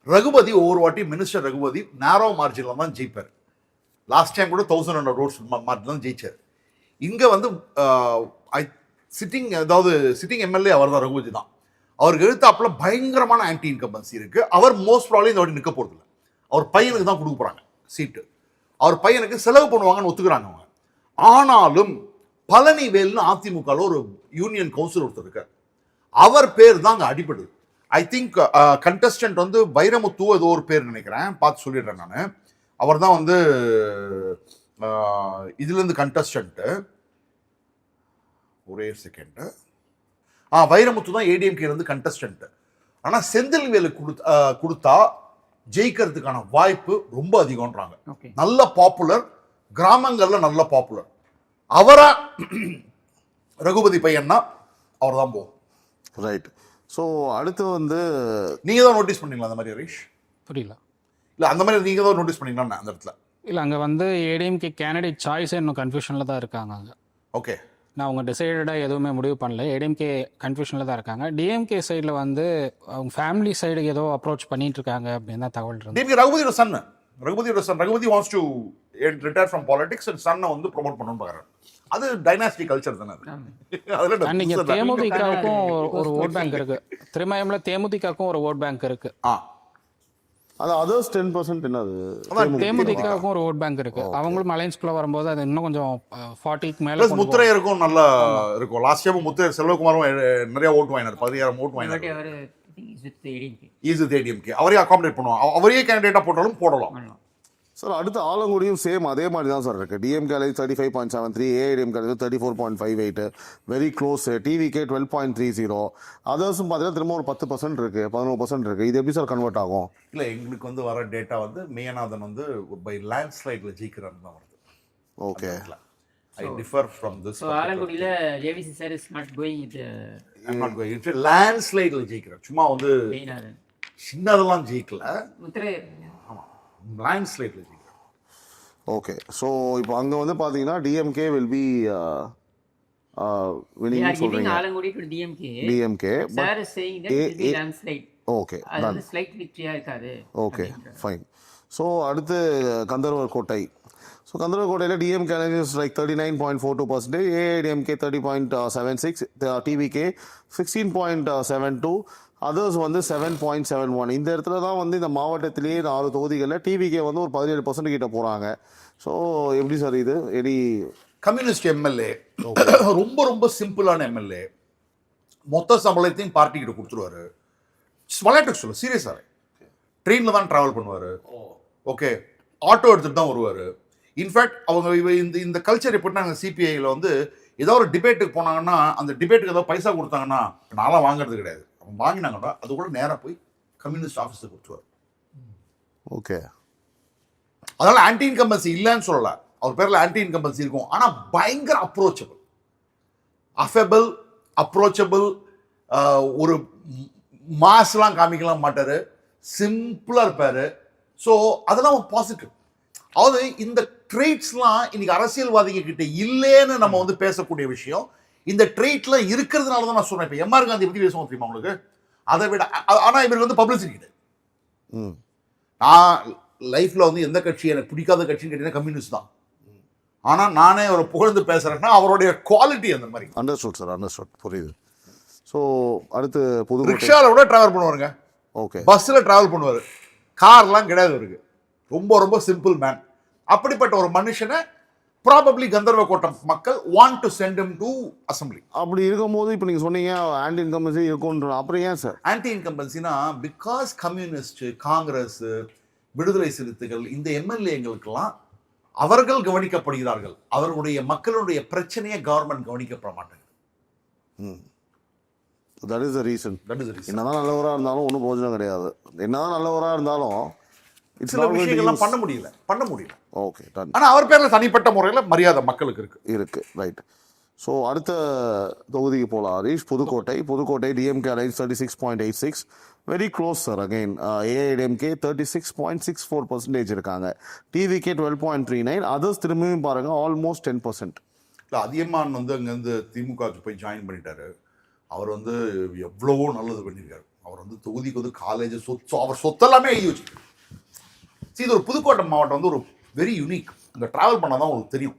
ரகுபதி ஒவ்வொரு வாட்டி மினிஸ்டர் ரகுபதி நேரோ மார்ஜின்ல தான் ஜெயிப்பார். லாஸ்ட் டைம் கூட 1100 votes மார்ஜின் தான் ஜெயிச்சார். இங்க வந்து சிட்டிங் எம்எல்ஏ அவர் தான், ரகுபதி தான். அவருக்கு எழுத்தாப்புல பயங்கரமான ஆன்டி இன்கம்பன்சி இருக்கு. அவர் மோஸ்ட் ப்ராபப்லி இந்த வாட்டி நிற்க போறது இல்லை, அவர் பையனுக்கு தான் கொடுக்க போறாங்க சீட்டு. அவர் பையனுக்கு செலவு பண்ணுவாங்கன்னு ஒத்துக்கிறாங்க அவங்க. ஆனாலும் பழனிவேல்னு அதிமுக ஒரு யூனியன் கவுன்சில் ஒருத்தர் இருக்கார், அவர் பேர் தான் அங்க அடிபடுது. ஐ திங்க் கண்டஸ்டன்ட் வந்து வைரமுத்து ஏதோ ஒரு பேர் நினைக்கிறேன், பார்த்து சொல்லிடுறேன் நான். அவர் தான் வந்து இதுல இருந்து கண்டஸ்டன்ட். ஒரே செகண்ட். வைரமுத்து தான் ஏடிஎம்கே இருந்து கண்டஸ்டன்ட். ஆனா செந்தில்வேலு கொடுத்தா ஜெயிக்கிறதுக்கான வாய்ப்பு ரொம்ப அதிகம்ன்றாங்க. நல்ல பாப்புலர், கிராமங்கள்ல நல்ல பாப்புலர். அவரா ரகுபதி பையன்னா அவர் தான் போகும். ரைட். ஸோ அடுத்து வந்து நீங்க தான் நோட்டீஸ் பண்ணீங்களா அந்த மாதிரி ஹரிஷ்? புரியல. இல்லை அந்த மாதிரி நீங்க தான் நோட்டீஸ் பண்ணீங்களா அந்த இடத்துல? இல்லை, அங்கே வந்து ஏடிஎம்கே கேண்டிடேட் சாய்ஸே இன்னும் கன்ஃபியூஷனில் தான் இருக்காங்க அங்கே. ஓகே, நான் அவங்க டிசைடடாக எதுவுமே முடிவு பண்ணல, ஏடிஎம்கே கன்ஃபியூஷனில் தான் இருக்காங்க. டிஎம்கே சைடில் வந்து அவங்க ஃபேமிலி சைடு ஏதோ அப்ரோச் பண்ணிட்டு இருக்காங்க அப்படின்னு தான் தகவல் இருக்கு. டிஎம்கே ரகுபதியோட son Raghupathi wants to retire from politics and சன்னை வந்து ப்ரொமோட் பண்ணணும்னு பார்க்குறாரு. அது டைனாஸ்டி கல்ச்சர் தானே. நீங்க தேமுதிகவுக்கும் ஒரு ஓட் பேங்க் இருக்கு, திருமயம்ல தேமுதிகவுக்கும் ஒரு ஓட் பேங்க் இருக்கு. அது அதர்ஸ் 10% என்னது, தேமுதிகவுக்கும் ஒரு ஓட் பேங்க் இருக்கு. அவங்களும் அலைன்ஸ்குள்ள வரும்போது அது இன்னும் கொஞ்சம் 40க்கு மேல. முத்திரையருக்கும் நல்லா இருக்கும். லாஸ்ட் டைம் முத்திரை செல்வகுமாரும் நிறைய ஓட்டு வாங்கினார், 16,000 ஓட்டு வாங்கினார். அவரே அகாமடேட் பண்ணுவோம், அவரே கேண்டிடேட்டா போட்டாலும் போடலாம். சார் அடுத்து ஆலங்குடியும் சேம் அதே மாதிரி தான் சார் இருக்குது. DMK 35.73, AIADMK 34.58, very close. TVK 12.30, அதர்ஸும் பார்த்தீங்கன்னா திரும்ப ஒரு 10% இருக்குது, 11% இருக்குது. இது எப்படி சார் கன்வெர்ட் ஆகும்? இல்லை, எங்களுக்கு வந்து வர டேட்டா வந்து மேயநாதன் வந்து பை லேண்ட் ஸ்லைடில் ஜெயிக்கிறான்னு தான் வருது. Okay, I differ from this. So ஆலங்குடியில JVC sir is not going with I'm not going. It's land ஸ்லைடில் ஜெயிக்கிறேன், சும்மா வந்து சின்னதெல்லாம் ஜெயிக்கல, முத்திரை லேண்ட் ஸ்லைடில் ஜெயிக்கிறேன். ஓகே, ஸோ இப்போ அங்கே வந்து பார்த்தீங்கன்னா டிஎம்கே வில் பி winning சொல்றீங்க. Alangudi to DMK. But sir is saying that it will be landslide. Okay, அது ஸ்லைட் விக்டரியா இருக்காது. Okay, fine. ஸோ அடுத்து கந்தர்வர் கோட்டை. ஸோ கந்தர்வர் கோட்டையில் DMK is like 39.42%, AIADMK 30.76, TVK 16.72, others வந்து 7.71. இந்த இடத்துல தான் வந்து இந்த மாவட்டத்திலேயே 4 தொகுதிகளில் டிவிகே வந்து ஒரு 17% கிட்ட போகிறாங்க. ஸோ எப்படி சார் இது எடி கம்யூனிஸ்ட் எம்எல்ஏ ரொம்ப ரொம்ப சிம்பிளான எம்எல்ஏ, மொத்த சம்பளத்தையும் பார்ட்டி கிட்ட கொடுத்துருவாரு. விளையாட்டுக்கு சொல்ல சீரியஸாக ட்ரெயினில் தான் ட்ராவல் பண்ணுவார். ஓகே, ஆட்டோ எடுத்துகிட்டு தான் வருவார். இன்ஃபேக்ட் அவங்க இந்த கல்ச்சர் எப்படின்னா நாங்கள் சிபிஐயில் வந்து ஏதோ ஒரு டிபேட்டுக்கு போனாங்கன்னா அந்த டிபேட்டுக்கு ஏதோ பைசா கொடுத்தாங்கன்னா நான்லாம் வாங்குறது கிடையாது, அவங்க வாங்கினாங்கன்னா அது கூட நேராக போய் கம்யூனிஸ்ட் ஆஃபீஸை கொடுத்துருவார். ஓகே, அதனால ஆன்டி இன்கம்பன்சி இல்லைன்னு சொல்லல, அவர் பேரில் ஆன்டி இன்கம்பன்சி இருக்கும். ஆனால் பயங்கர அப்ரோச்சபிள், அஃபபிள், அப்ரோச்சபிள், ஒரு மாஸ்லாம் காமிக்கலாம் மாட்டார், சிம்பிளாக இருப்பார். ஸோ அதெல்லாம் ஒரு பாசிட்டிவ். அதாவது இந்த ட்ரெய்ட்ஸ்லாம் இன்னைக்கு அரசியல்வாதிங்க கிட்ட இல்லைன்னு நம்ம வந்து பேசக்கூடிய விஷயம். இந்த ட்ரெய்ட்லாம் இருக்கிறதுனால தான் நான் சொன்னேன். இப்போ எம்ஆர் காந்தி பற்றி பேசுவோம் தெரியுமா உங்களுக்கு, அதை விட. ஆனால் இவருக்கு வந்து பப்ளிசிட்டி கிடையாது. நான் லைஃப்பில் வந்து எந்த கட்சி எனக்கு பிடிக்காத கட்சின்னு கேட்டீங்கன்னா கம்யூனிஸ்ட் தான். ஆனால் நானே அவரை புகழ்ந்து பேசுகிறேன்னா அவருடைய குவாலிட்டி அந்த மாதிரி. அண்டர்ஸ்டுட் சார், அண்டர்ஸ்டுட், புரியுது. ஸோ அடுத்து புது ரிக்ஷாவில் கூட ட்ராவல் பண்ணுவாருங்க. ஓகே, பஸ்ஸில் ட்ராவல் பண்ணுவார், கார்லாம் கிடையாது அவருக்கு. ரொம்ப ரொம்ப சிம்பிள் மேன். அப்படிப்பட்ட ஒரு மனுஷனை ப்ராபப்ளி கந்தர்வ கோட்டம் மக்கள் want to send him to assembly. அப்படி இருக்கும்போது இப்போ நீங்கள் சொன்னீங்க ஆன்டி இன்கம்பன்சி இருக்கும்ன்ற, அப்புறம் ஏன் சார்? ஆன்டி இன்கம்பன்சினா because communist, Congress, Viduthalai Siruthaigal இந்த எம்எல்ஏங்களுக்கெல்லாம் அவர்கள் கவனிக்கப்படுகிறார்கள். அவர்களுடைய மக்களுடைய பிரச்சனையை கவர்மெண்ட் கவனிக்கப்பட மாட்டேங்குது. That is the reason. That is reason. என்னதான் நல்லவராக இருந்தாலும் ஒன்றும் பிரயோஜனம் கிடையாது. என்னதான் நல்லவராக இருந்தாலும் சில விஷயங்கள்லாம் பண்ண முடியல. Okay, done. ஆனா அவர் பேர்ல தனிப்பட்ட முறையில மரியாதை மக்களுக்கு இருக்கு. ரைட். ஸோ அடுத்த தொகுதிக்கு போகலாம் Harish. Pudukkottai DMK alliance 36.86, very close sir. Again AIADMK 36.64% இருக்காங்க. டிவிகே 12.39, அதர்ஸ் திரும்பியும் பாருங்க ஆல்மோஸ்ட் 10%. இல்லை, அதியமான் வந்து அங்கேருந்து திமுகவுக்கு போய் ஜாயின் பண்ணிட்டாரு. அவர் வந்து எவ்வளவோ நல்லது பண்ணியிருக்காரு. அவர் வந்து தொகுதிக்கு வந்து காலேஜ் அவர் சொத்தெல்லாமே எழுதி வச்சிருக்காரு. இது ஒரு புதுக்கோட்டை மாவட்டம் வந்து ஒரு வெரி யூனிக். அங்கே ட்ராவல் பண்ணால் தான் உங்களுக்கு தெரியும்.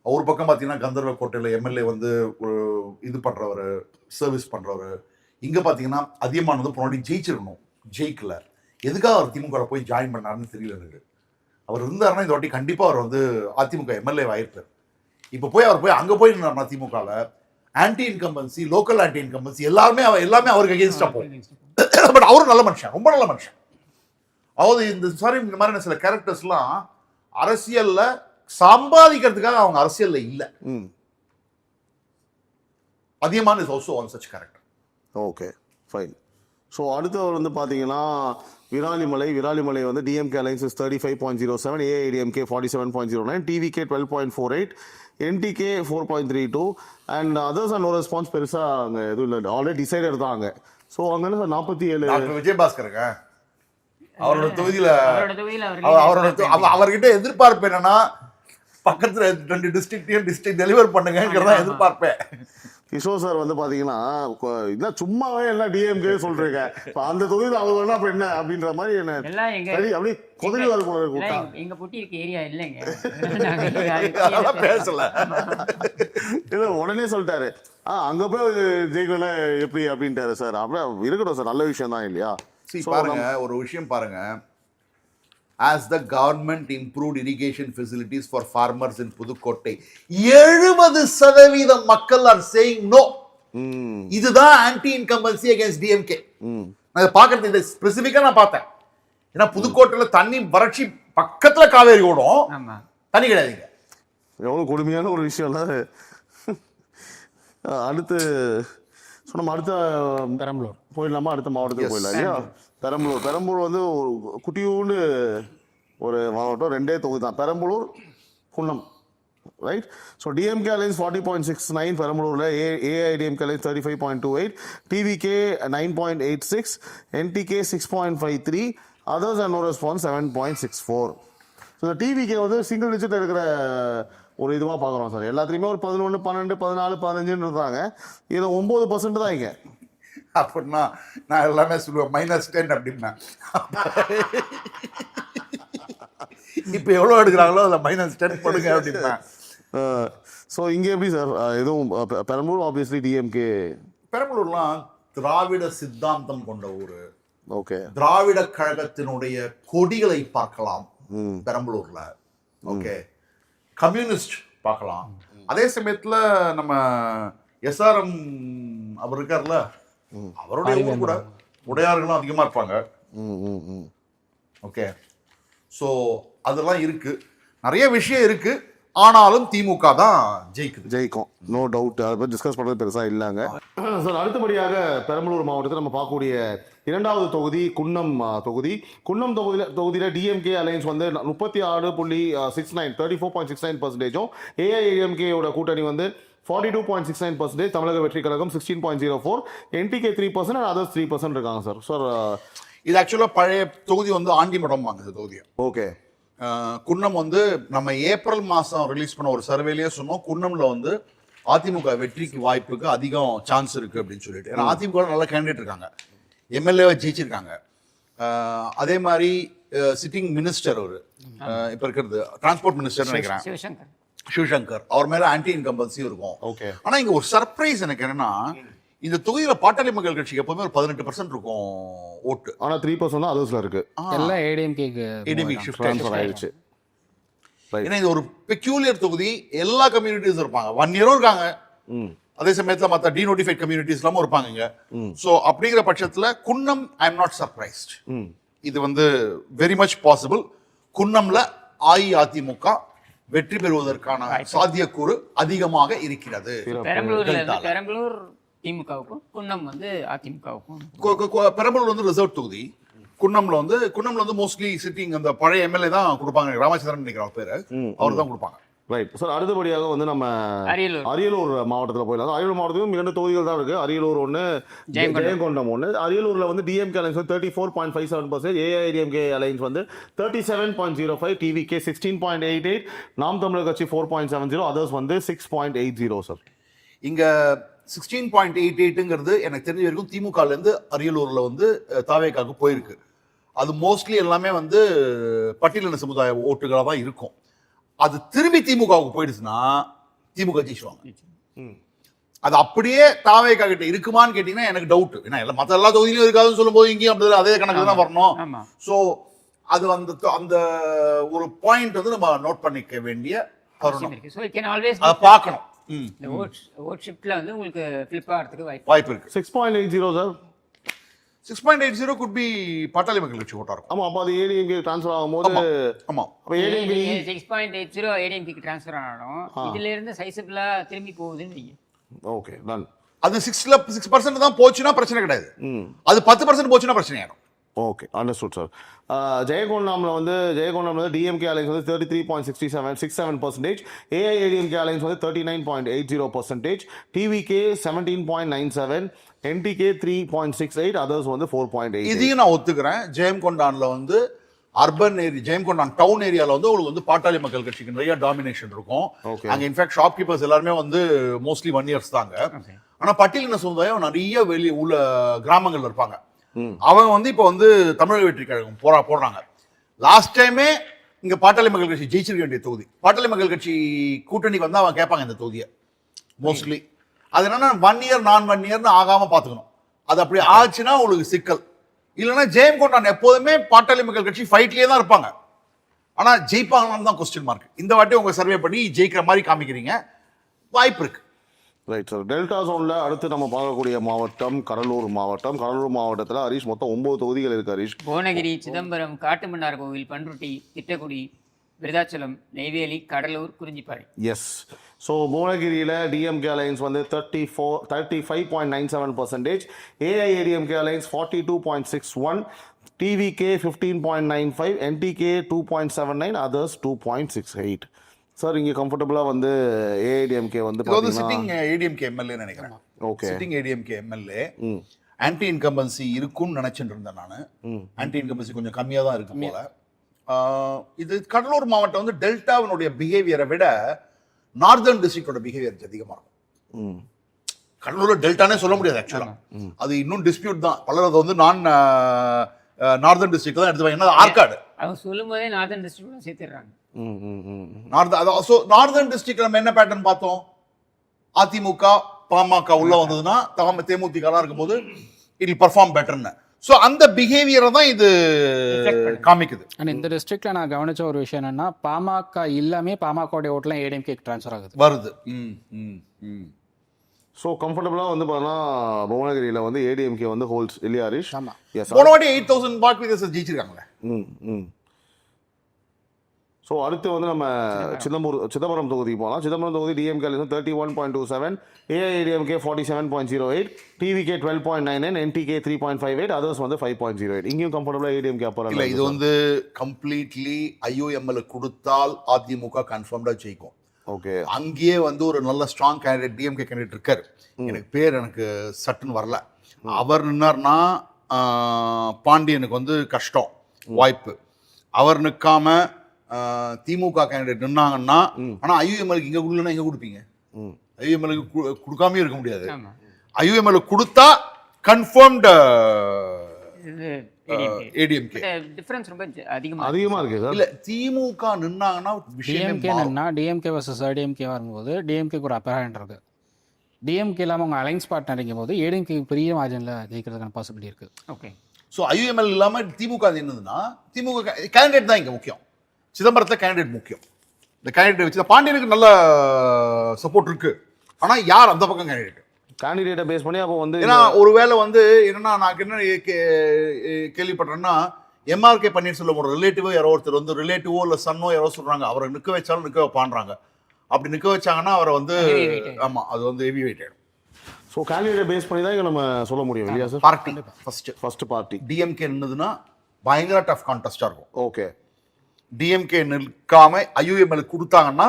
ஒரு பக்கம் பார்த்தீங்கன்னா கந்தர்வ கோட்டையில் எம்எல்ஏ வந்து ஒரு இது பண்ணுறவர், சர்வீஸ் பண்ணுறவர். இங்கே பார்த்தீங்கன்னா அதியமான் வந்து முன்னாடி ஜெயிக்கல. எதுக்காக அவர் திமுக போய் ஜாயின் பண்ணாருன்னு தெரியல எனக்கு. அவர் இருந்தாருன்னா இந்த வாட்டி கண்டிப்பாக அவர் வந்து அதிமுக எம்எல்ஏ ஆயிருப்பார். இப்போ அவர் அங்கே போய் இருந்தாருன்னா திமுகவில் anti incumbency, local anti incumbency எல்லாமே அவருக்கு அகேன்ஸ்டாக போகும். பட் அவரும் நல்ல மனுஷன், ரொம்ப நல்ல மனுஷன். அதாவது இந்த மாதிரி சில கேரக்டர்ஸ்லாம் அரசியல்ல சம்பாதிக்கிறதுக்காக அவங்க அரசியல்ல இல்லை. Athiyaman is also one such character. Okay, fine. So அடுத்தவர் வந்து பார்த்தீங்கன்னா விராலிமலை வந்து DMK alliance 35.07, AIDMK 47.09, TVK 12.48, NTK 4.32 and others no response. பெருசாக அங்கே எதுவும் இல்லை, ஆல்ரெடி டிசைடட் தான் அங்கே. ஸோ அங்கே 47 விஜயபாஸ்கருங்க அவரோட தொகுதியில அவர்கிட்ட எதிர்பார்ப்பு என்னன்னா பக்கத்துல 2 டிஸ்ட்ரிக்ட் டெலிவர் பண்ணுங்கிறதா எதிர்பார்ப்பேன். கிஷோர் சார் வந்து பாத்தீங்கன்னா இல்ல சும்மாவே எல்லாம் டிஎம்கே சொல்றீங்க, அந்த தொகுதியில் அவர் வேணா அப்ப என்ன அப்படின்ற மாதிரி என்ன அப்படியே கொதிரி எங்க பொட்டி இருக்க ஏரியா இல்லைங்க பேசல. இல்ல உடனே சொல்லிட்டாரு அங்க போய் ஜெயிக்கணும் எப்படி அப்படின்ட்டாரு சார். அப்படியே இருக்கட்டும் சார், நல்ல விஷயம் தான் இல்லையா? பாருங்க, ஒரு விஷயம் பாருங்க. As the government improved irrigation facilities for farmers in Pudukkottai, 70% மக்கள் are saying no. இதுதான் ஆன்டி இன்கம்பன்சி அகைன்ஸ்ட் டிஎம்கே. நான் பார்க்கறது இது ஸ்பெசிஃபிக்கா நான் பார்த்தேன். ஏன்னா புதுக்கோட்டையில தண்ணி வறட்சி, பக்கத்துல காவேரி ஓடும், தண்ணி கிடையாதுங்க. எவ்வளவு கொடுமையான ஒரு விஷயம். அடுத்து நம்ம அடுத்த பெரம்பலூர் போயிடலாமா? அடுத்த மாவட்டத்துக்கு போயிடலாம் இல்லையா? பெரம்பலூர் வந்து குட்டியூண்டு ஒரு மாவட்டம், 2 தொகுதி தான், Perambalur Kunnam, right? So DMK alliance 40.69 பெரம்பலூரில், AIDMK alliance 35.28, TVK 9.86, NTK 6.53, others and no response 7.64. So இந்த டிவிகே வந்து சிங்கிள் டிஜிட் இருக்கிற ஒரு இதுவாக பார்க்குறோம் சார். எல்லாத்துலேயுமே ஒரு 11, 12, 14, 15 இருக்காங்க. இதில் 9% தான் இங்கே. அப்படின்னா நான் எல்லாமே சொல்லுவேன் -10 அப்படின்னா. இப்போ எவ்வளோ எடுக்கிறாங்களோ அதில் -10 பண்ணுங்க அப்படின்னா. ஸோ இங்கே எப்படி சார் எதுவும் பெரம்பலூர் ஆப்வியஸ்லி டிஎம்கே. பெரம்பலூர்லாம் திராவிட சித்தாந்தம் கொண்ட ஊர். ஓகே, திராவிட கழகத்தினுடைய கொடிகளை பார்க்கலாம் பெரம்பலூர்ல. ஓகே, கம்யூனிஸ்ட் பார்க்கலாம். அதே சமயத்துல நம்ம எஸ்ஆர்எம் அவர் இருக்கார்ல, அவருடைய ஊர் கூட உடையார்களும் அதிகமா இருப்பாங்க. ஓகே, ஸோ அதெல்லாம் இருக்கு, நிறைய விஷயம் இருக்கு. ஆனாலும் திமுக தான் ஜெயிக்கும், நோ டவுட். அதை பற்றி டிஸ்கஸ் பண்ணுறது பெருசாக இல்லைங்க சார். அடுத்தபடியாக பெரம்பலூர் மாவட்டத்தில் நம்ம பார்க்கக்கூடிய 2வது தொகுதி குன்னம் தொகுதி. குன்னம் தொகுதியில் டிஎம்கே அலைன்ஸ் வந்து 36.69, 34.69%. ஏஐஎம்கேயோட கூட்டணி வந்து 42.69%. தமிழக வெற்றி கழகம் 16.04, என்டிகே 3% அண்ட் அதர்ஸ் 3% இருக்காங்க சார். சார் இது ஆக்சுவலாக பழைய தொகுதி வந்து ஆண்டிமடம் வாங்க இந்த தொகுதியை. ஓகே, குன்னம் வந்து நம்ம ஏப்ரல் மாதம் ரிலீஸ் பண்ண ஒரு சர்வேலேயே சொன்னோம், குன்னம்ல வந்து அதிமுக வெற்றிக்கு வாய்ப்புக்கு அதிகம் சான்ஸ் இருக்கு அப்படின்னு சொல்லிட்டு. ஏன்னா அதிமுக நல்ல கேண்டிடேட் இருக்காங்க, எம்எல்ஏவை ஜெயிச்சிருக்காங்க. அதே மாதிரி சிட்டிங் மினிஸ்டர் ஒரு இப்போ இருக்கிறது டிரான்ஸ்போர்ட் மினிஸ்டர் நினைக்கிறேன், சிவசங்கர், அவர் மேல ஆன்டி இன்கம்பன்சி இருக்கும். ஓகே, ஆனா இங்க ஒரு சர்ப்ரைஸ் எனக்கு என்னன்னா, இந்த தொகுதியில பாட்டாளி மக்கள் கட்சிக்கு எப்பவுமே ஒரு 18% இருக்கும் ஓட்டு. ஆனா 3% தான் அதர்ஸ்ல இருக்கு. எல்லாம் ஏடிஎம்கே ட்ரான்ஸ்ஃபர் ஆயிடுச்சு. ஏன்னா இது ஒரு பெக்யூலியர் தொகுதி, எல்லா கம்யூனிட்டிஸும் இருப்பாங்க, 1 இயரும் இருக்காங்க, அதே சமயத்துல மற்ற டீநோட்டிஃபைட் கம்யூனிட்டிஸ் எல்லாமும் இருப்பாங்க இங்க. ஸோ அப்படிங்கிற பட்சத்துல Kunnam I am not surprised. இது வந்து வெரி மச் பாசிபிள். குன்னம்ல அஇஅதிமுக வெற்றி பெறுவதற்கான சாத்தியக்கூறு அதிகமாக இருக்கிறது. பெரம்பலூர் திமுகவுக்கும் குன்னம் வந்து அதிமுகவுக்கும். பெரம்பலூர் வந்து ரிசர்வ் தொகுதி. குன்னம்ல வந்து மோஸ்ட்லி சிட்டிங் அந்த பழைய எம்எல்ஏ தான் கொடுப்பாங்க. ராமச்சந்திரன் நினைக்கிற பேரு, அவர் தான் கொடுப்பாங்க. Right sir. அடுத்தபடியாக வந்து நம்ம அரியலூர் மாவட்டத்தில் போயிடலாம். அரியலூர் மாவட்டத்திலும் 2 தொகுதிகள் தான் இருக்கு. அரியலூர் ஒன்று, ஜெயங்கொண்டம் ஒன்று. அரியலூர்ல வந்து டிஎம்கே அலைன்ஸ் வந்து 34.57%, ஏஐடிஎம்கே அலைன்ஸ் வந்து 37.05, டிவிகே 16.88, நாம் தமிழர் கட்சி 4.70, அதர்ஸ் வந்து 6.80 சார். இங்க 16.88ங்கிறது எனக்கு தெரிஞ்ச வரைக்கும் திமுகல இருந்து அரியலூர்ல வந்து தாவேக்காக்கு போயிருக்கு. அது மோஸ்ட்லி எல்லாமே வந்து பட்டியலின சமுதாய ஓட்டுகளாக தான் இருக்கும். அது திரும்பி திமுகவுக்கு போயிடுச்சுன்னா திமுக ஜெயிச்சுவாங்க. அது அப்படியே தாவேக்கா கிட்ட இருக்குமான்னு கேட்டீங்கன்னா எனக்கு டவுட். ஏன்னா மற்ற எல்லா தொகுதியிலும் இருக்காதுன்னு சொல்லும்போது இங்கேயும் அப்படி அதே கணக்கு தான் வரணும். ஸோ அது அந்த ஒரு பாயிண்ட் வந்து நம்ம நோட் பண்ணிக்க வேண்டிய அதை பார்க்கணும். இந்த ஓட் ஷிஃப்ட்ல வந்து உங்களுக்கு ஃபிளிப் ஆகிறதுக்கு வாய்ப்பு இருக்கு. 6.80 சார். 6.80 could be பாட்டாளி மக்கள் கட்சி ஓட்டா இருக்கும். ஆமா, அப்ப அது ஏடிஎம்கே ட்ரான்ஸ்ஃபர் ஆகும்போது ஆமா, அப்ப ஏடிஎம்கே 6.80 ஏடிஎம்கே ட்ரான்ஸ்ஃபர் ஆனாலும் இதுல இருந்து சைஸபிளா திரும்பி போகுதுன்னு நீங்க. Okay done. அது 6% தான் போச்சுன்னா பிரச்சனை கிடையாது. அது 10% போச்சுன்னா பிரச்சனை ஆயிடும். Okay, understood sir. ஜெயங்கொண்டம்ல டிஎம்கே அலைன்ஸ் வந்து 33.67%, ஏஐஏடிஎம்கே அலைன்ஸ் வந்து 39.80%, டிவிகே 17.97, என்டிகே 3.68, அதர்ஸ் வந்து 4.8. இதையும் நான் ஒத்துக்கிறேன். ஜெயங்கொண்டான்ல வந்து அர்பன் ஏரியா, ஜெயங்கொண்டான் டவுன் ஏரியால வந்து உங்களுக்கு வந்து பாட்டாளி மக்கள் கட்சிக்கு நிறைய டாமினேஷன் இருக்கும். அங்க இன்ஃபேக்ட் ஷாப்கீப்பர்ஸ் எல்லாருமே வந்து மோஸ்ட்லி 1 இயர்ஸ் தாங்க. ஆனா பட்டியலின சமுதாயம் நிறைய வெளியே உள்ள கிராமங்கள்ல இருப்பாங்க. அவங்க வந்து இப்போ வந்து தமிழக வெற்றி கழகம் போடுறாங்க. லாஸ்ட் டைமே இங்க பாட்டாளி மக்கள் கட்சி ஜெயிச்சிருக்க வேண்டிய தொகுதி. பாட்டாளி மக்கள் கட்சி கூட்டணிக்கு வந்து அவங்க கேட்பாங்க இந்த தொகுதியை மோஸ்ட்லி. அது என்னன்னா 1 இயர் நான் 1 இயர்னு ஆகாம பாத்துக்கணும். அது அப்படி ஆச்சுன்னா உங்களுக்கு சிக்கல். இல்லைன்னா ஜெயங்கொண்டான் எப்போதுமே பாட்டாளி மக்கள் கட்சி ஃபைட்லயே தான் இருப்பாங்க. ஆனா ஜெயிப்பாங்களான்னு தான் கொஸ்டின் மார்க். இந்த வாட்டி உங்க சர்வே பண்ணி ஜெயிக்கிற மாதிரி காமிக்கிறீங்க, வாய்ப்பு இருக்கு. Right sir. டெல்டா ஜோன்ல அடுத்து நம்ம பார்க்கக்கூடிய மாவட்டம் கடலூர் மாவட்டம். கடலூர் மாவட்டத்தில் ஹரீஷ் மொத்தம் 9 தொகுதிகள் இருக்கு. ஹரீஷ், புவனகிரி, சிதம்பரம், காட்டுமன்னார் கோவில், பண்ருட்டி, திட்டக்குடி, விருதாச்சலம், நெய்வேலி, கடலூர், குறிஞ்சிப்பாறை. எஸ். ஸோ புவனகிரியில் டிஎம்கே அலைன்ஸ் வந்து 35.97%, AIADMK alliance 42.61, TVK 15.95, NTK 2.79, others 2.68. Sir இங்கே கம்ஃபர்டபுளாக வந்து ஏஐடிஎம்கே வந்து சிட்டிங் ஏடிஎம்கே எம்எல்ஏ நினைக்கிறேன். Okay, sitting ADMK MLA anti incumbency இருக்கும்னு நினைச்சிட்டு இருந்தேன் நான். ஆன்டி இன்கம்பன்சி கொஞ்சம் கம்மியாக தான் இருக்கு போல. இது கடலூர் மாவட்டம் வந்து டெல்டாவினுடைய பிஹேவியரை விட நார்தர்ன் டிஸ்ட்ரிக்டோட பிஹேவியர் அதிகமாக இருக்கும். கடலூர் டெல்டானே சொல்ல முடியாது ஆக்சுவலா. அது இன்னும் டிஸ்பியூட் தான். பலர் அதை வந்து நார்தர்ன் டிஸ்ட்ரிக்ட் தான் எடுத்துவாங்க. ஆற்காடு அவங்க சொல்லும் போதே நார்தர்ன் டிஸ்ட்ரிக்ட் சேர்த்துறாங்க. நார்தர்ன் டிஸ்ட்ரிக்ட் நம்ம என்ன பேட்டர்ன் பார்த்தோம்? அதிமுக பாமக உள்ள வந்ததுன்னா தேமுதிக இருக்கும்போது இட் வில் பெர்ஃபார்ம் பெட்டர்னு. ஸோ அந்த பிஹேவியரை தான் இது காமிக்குது. அண்ட் இந்த டிஸ்ட்ரிக்ட்ல நான் கவனிச்ச ஒரு விஷயம் என்னன்னா, பாமக இல்லாமே பாமகோடைய ஓட்டெல்லாம் ஏடிஎம்கே ட்ரான்ஸ்ஃபர் வருது. ஸோ கம்ஃபர்டபுளாக வந்து பார்த்தீங்கன்னா புவனகிரியில் வந்து ஏடிஎம்கே வந்து ஹோல்ஸ் இல்லையா ஹரீஷ்? ஆமாம். போன வாட்டி 8,000 வாட் வித்தியாசம் ஜெயிச்சிருக்காங்களே. ஸோ அடுத்து வந்து நம்ம சிதம்பரம் தொகுதிக்கு போகலாம். சிதம்பரம் தொகுதி DMK 31.27, AIADMK 47.08, TVK 12.99, NTK 3.58, others வந்து 5.08. இங்கேயும் கம்ஃபர்டபுளாக ஏடிஎம்கே அப்புறம் இல்லை. இது வந்து கம்ப்ளீட்லி ஐஓஎம்எல் கொடுத்தால் அதிமுக கன்ஃபார்ம்டாக ஜெயிக்கும். ஓகே, அங்கேயே வந்து ஒரு நல்ல ஸ்ட்ராங் கேண்டிடேட் டிஎம்கே கேண்டிடேட் இருக்காரு. எனக்கு சட்டுன்னு வரல. அவர் நின்னார்னா பாண்டியனுக்கு வந்து கஷ்டம், வாய்ப்பு. அவர் நிற்காம திமுக கேண்டிடேட் நின்னாங்கன்னா, ஆனா ஐயூஎம்எலுக்கு இங்க கொடுக்கலன்னா எங்க கொடுப்பீங்க? ஐயூஎம்எலுக்கு கொடுக்காம இருக்க முடியாது. ஐயூஎம்எல் கொடுத்தா கன்ஃபர்ம்டு ஏடிஎம்கே டிஃபரன்ஸ் ரொம்ப அதிகமா இருக்கு சார். இல்ல திமுக நின்னாங்கன்னா டிஎம்கே வர்சஸ் ஏடிஎம்கே வரும்போது டிஎம்கேக்கு ஒரு அப்பர் ஹேண்ட் இருக்கு. டிஎம்கே இல்லாமல் அவங்க அலைன்ஸ் பார்ட்னரிங்கும் போது ஏடிஎம்கே பெரிய மார்ஜினில் ஜெயிக்கிறதுக்கான பாசிபிலிட்டி இருக்கு. ஓகே, ஸோ ஐயூஎம்எல் இல்லாமல் திமுக என்னதுன்னா திமுக கேண்டிடேட் தான் இங்கே முக்கியம். சிதம்பரத்தில் கேண்டிடேட் முக்கியம். இந்த கேண்டிடேட் வச்சு பாண்டியனுக்கு நல்ல சப்போர்ட் இருக்கு. ஆனா யார் அந்த பக்கம் கேண்டிடேட்? கேண்டிடேட்டை பேஸ் பண்ணி அப்போ வந்து ஏன்னா ஒருவேளை வந்து என்னன்னா நான் என்ன கேள்விப்படுறேன்னா எம்ஆர்கே பன்னீர்செல்வம் ஒரு ரிலேட்டிவோ யாரோ ஒருத்தர் வந்து ரிலேட்டிவோ இல்லை சன்னோ யாரோ சொல்றாங்க அவரை நிற்க வச்சாலும் நிற்க வைப்பான்றாங்க. அப்படி நிற்க வச்சாங்கன்னா அவரை வந்து ஆமா அது வந்து ஹெவி வெயிட் ஆயிடும். ஸோ கேண்டிடேட்டை பேஸ் பண்ணி தான் இங்கே நம்ம சொல்ல முடியும் இல்லையா sir? Party first party DMK நின்னுதுன்னா பயங்கர டஃப் கான்டெஸ்டா இருக்கும். ஓகே. டிஎம்கே நிற்காம ஐயுஎம்எல் கொடுத்தாங்கன்னா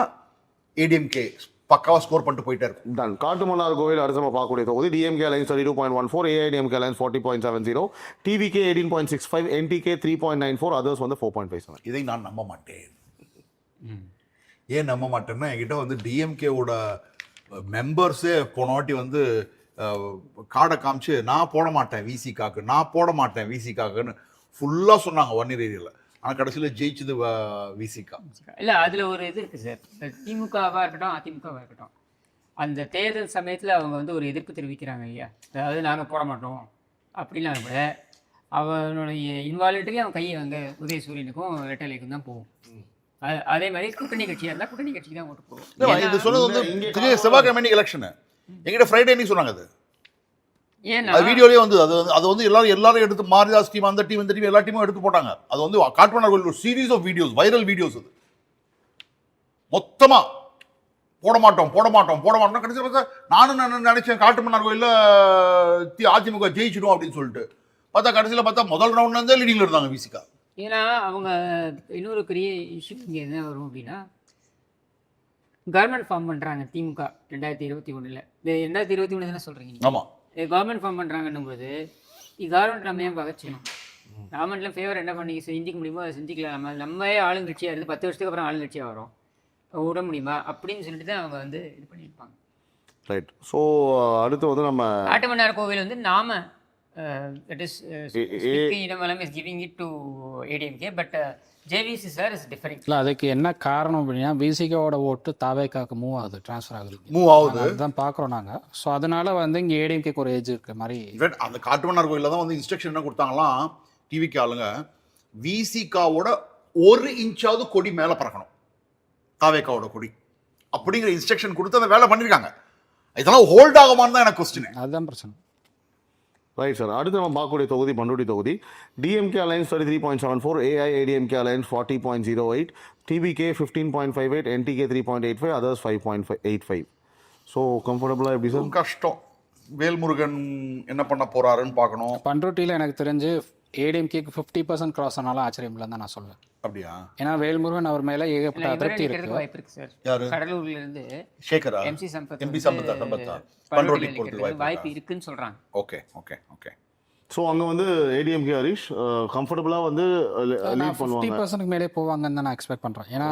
ஏடிஎம்கே பக்காவா ஸ்கோர் பண்ணிட்டு போயிட்டே இருக்கும். டன். காட்டுமன்னார் கோவில் அடுத்து நம்ம பார்க்கக்கூடிய தொகுதி DMK alliance 32.14, AIADMK alliance 40.70, TVK 18.65, NTK 3.94, others வந்து 4.57. இதை நான் நம்ப மாட்டேன். ஏன் நம்ப மாட்டேன்னா என்கிட்ட வந்து டிஎம்கேவோட மெம்பர்ஸே போன வாட்டி வந்து கார்டை காமிச்சு நான் போட மாட்டேன் விசிகாக்குன்னு ஃபுல்லாக சொன்னாங்க 1 year ஏரியாவில். ஆனால் கடைசியில் ஜெயிச்சது விசிகா. இல்லை அதில் ஒரு இது இருக்குது சார். திமுகவாக இருக்கட்டும் அதிமுகவாக இருக்கட்டும் அந்த தேர்தல் சமயத்தில் அவங்க வந்து ஒரு எதிர்ப்பு தெரிவிக்கிறாங்க இல்லையா, அதாவது நாங்கள் போட மாட்டோம் அப்படின்னா கூட அவனுடைய இன்வால்மெண்ட்டுக்கு அவன் கையை வந்து உதயசூரியனுக்கும் ரெட்டலைக்கும் தான் போகும். அதே மாதிரி கூட்டணி கட்சியாக இருந்தால் கூட்டணி கட்சிக்கு தான் ஓட்டு போகும். இது சொன்னது வந்து செவ்வாய்க்கிழமை எலெக்ஷன் எங்கிட்ட ஃப்ரைடே சொன்னாங்க. அது ஏன்னா வீடியோலயே வந்து அது வந்து எல்லாரும் எடுத்து மாரிதாஸ் டீம் அந்த டீம் இந்த டீம் எல்லா டீமும் எடுத்து போட்டாங்க. அது வந்து காட்டுமன்னார் ஒரு series of videos, viral videos. அது மொத்தமா போட மாட்டோம் கடைசியில் பார்த்தா நானும் நினைச்சேன் காட்டுமன்னார் கோயில்ல அதிமுக ஜெயிச்சிடும் அப்படின்னு சொல்லிட்டு பார்த்தா கடைசியில் பார்த்தா முதல் ரவுண்ட்ல இருந்தே லீடிங்ல இருந்தாங்க விசிகா. ஏன்னா அவங்க இன்னொரு பெரிய இஷ்யூ இங்கே என்ன வரும் அப்படின்னா கவர்மெண்ட் ஃபார்ம் பண்ணுறாங்க திமுக 2021. 2021 தானே சொல்கிறீங்க? ஆமாம். கவர்மெண்ட் ஃபார்ம் பண்ணுறாங்கன்னும் போது கவர்மெண்ட் நம்ம ஏன் பகச்சிடும்? கவர்மெண்ட்டில் ஃபேவர் என்ன பண்ணி செஞ்சிக்க முடியுமோ அதை செஞ்சுக்கலாம். நம்ம ஆளுங்கட்சியாக இருந்து 10 வருஷத்துக்கு அப்புறம் ஆளுங்கட்சியாக வரும் விட முடியுமா அப்படின்னு சொல்லிட்டு தான் அவங்க வந்து இது பண்ணியிருப்பாங்க. ரைட். ஸோ அடுத்து வந்து நம்ம காட்டுமன்னார் கோவில் வந்து நாம that is Idamalam is giving it to ADMK, but JVC sir is different. இல்லை அதுக்கு என்ன காரணம் அப்படின்னா விசிகாவோட ஓட்டு தாவேக்காக்கு மூவ் ஆகுது. அதுதான் பார்க்குறோம் நாங்கள். ஸோ அதனால வந்து இங்கே ஏடிஎம்கேக்கு ஒரு ஏஜ் இருக்கிற மாதிரி. அந்த காட்டுமன்னார் கோயிலில் தான் வந்து இன்ஸ்ட்ரக்ஷன் என்ன கொடுத்தாங்களாம் டிவிக்கு ஆளுங்க, விசிகாவோட 1 இன்ச்சாவது கொடி மேலே பறக்கணும் தாவேக்காவோட கொடி அப்படிங்கிற இன்ஸ்ட்ரக்ஷன் கொடுத்து அந்த வேலை பண்ணியிருக்காங்க. இதெல்லாம் ஹோல்ட் ஆகுமான்னு தான் எனக்கு கொஸ்டின். அதுதான் பிரச்சனை. Right sir. அடுத்து நம்ம பார்க்கக்கூடிய தொகுதி பண்ருட்டி தொகுதி. DMK alliance 33.74, AIADMK alliance 40.08, TVK 15.58, NTK 3.85, others 5.85. So கம்ஃபர்டபுளாக எப்படி சார்? கஷ்டம். வேல்முருகன் என்ன பண்ண போறாருன்னு பார்க்கணும். பண்ருட்டியில் எனக்கு தெரிஞ்சு ஏடிஎம்கேக்கு 50% கிராஸ் ஆனாலும் ஆச்சரியம் இல்லைன்னு தான் நான் சொல்லுவேன். அப்படியா? ஏன்னா வேல்முருகன் அவர் மேலே ஏகப்பட்ட அதிருப்தி இருக்கு. வாய்ப்பு இருக்கு சார். யாரு? கடலூர்ல இருந்து சேகரா எம்பி சம்பத் பண்ருட்டிக்கு போறதுக்கு வாய்ப்பு இருக்குன்னு சொல்றாங்க. ஓகே. ஸோ அங்கே வந்து ஏடிஎம்கே ஹரிஷ் கம்ஃபர்டபுளாக வந்து லீட் பண்ணுவாங்க. 50% மேலே போவாங்கன்னு தான் நான் எக்ஸ்பெக்ட் பண்ணுறேன். ஏன்னா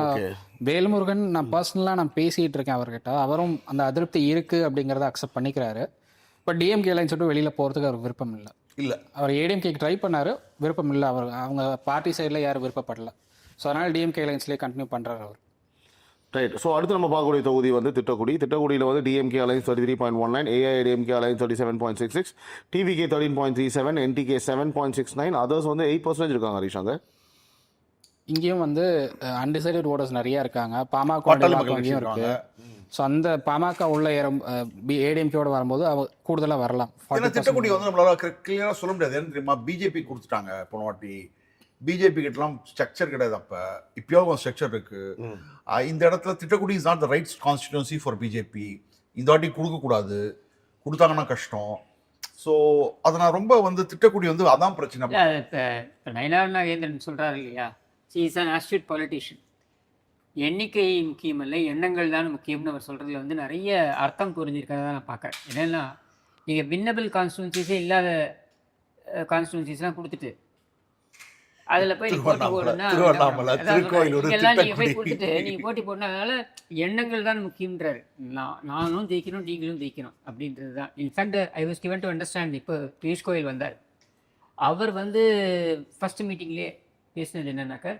வேல்முருகன் நான் பர்சனலாக பேசிகிட்டு இருக்கேன் அவர்கிட்ட. அவரும் அந்த அதிருப்தி இருக்குது அப்படிங்கிறத அக்செப்ட் பண்ணிக்கிறாரு. பட் டிஎம்கே லைன் சொல்லிட்டு வெளியில் போகிறதுக்கு அவர் விருப்பம் இல்லை. அவர் ஏடிஎம்கேக்கு ட்ரை பண்ணார், விருப்பம் இல்லை. அவங்க பார்ட்டி சைடில் யாரும் விருப்பப்படல. ஸோ அதனால் டிஎம்கே லைன்ஸ்லேயே கண்டினியூ பண்ணுறாரு அவர். ரைட். ஸோ அடுத்து நம்ம பார்க்கக்கூடிய தொகுதி வந்து திட்டக்குடியில் வந்து DMK alliance 33.19, AIADMK alliance 37.66, TVK 13.37, NTK 7.69, others வந்து 8% இருக்காங்க ஹரிஷ். அங்கே இங்கேயும் வந்து அன்டிசைடட் ஓட்டர்ஸ் நிறையா இருக்காங்க. பாமக இருக்கு. ஸோ அந்த பாமக உள்ள ஏடிஎம்கேவோட வரும்போது கூடுதலாக வரலாம். திட்டக்குடி வந்து நம்மளால கிளியராக சொல்ல முடியாது. ஏன்னு தெரியுமா? பிஜேபி கொடுத்துட்டாங்க போன வாட்டி. பிஜேபி கிட்டலாம் ஸ்ட்ரக்சர் கிடையாது. அப்போ இப்போயும் ஸ்ட்ரக்சர் இருக்கு. இந்த இடத்துல Tittakudi is not the right constituency for BJP. இந்த வாட்டி கொடுக்கக்கூடாது, கொடுத்தாங்கன்னா கஷ்டம். ஸோ அதை நான் ரொம்ப வந்து திட்டக்குடி வந்து அதான் பிரச்சனை. இப்போ நயினார் நாகேந்திரன் சொல்கிறாரு இல்லையா, இஸ் அன் ஆஸ்ட்ரிட் பொலிட்டிஷியன். எண்ணிக்கை முக்கியம் இல்லை, எண்ணங்கள் தான் முக்கியம்னு அவர் சொல்கிறதுல வந்து நிறைய அர்த்தம் புரிஞ்சிருக்கிறதா நான் பார்க்குறேன். என்னென்னா நீங்கள் வின்னபிள் கான்ஸ்டிடுவன்சிஸே இல்லாத கான்ஸ்டிடுவன்சிஸ்லாம் கொடுத்துட்டு அதில் போய் போட்டி போடணும்னா எல்லாம் நீங்கள் போய் கொடுத்துட்டு நீங்கள் போட்டி போடணும். அதனால் எண்ணங்கள் தான் முக்கியன்றாரு. நானும் ஜெயிக்கணும், நீங்களும் ஜெயிக்கணும் அப்படின்றது தான். In fact I was given to understand. இப்போ பியூஷ் கோயல் வந்தார். அவர் வந்து ஃபஸ்ட்டு மீட்டிங்லேயே பேசினது என்னன்னாக்கா,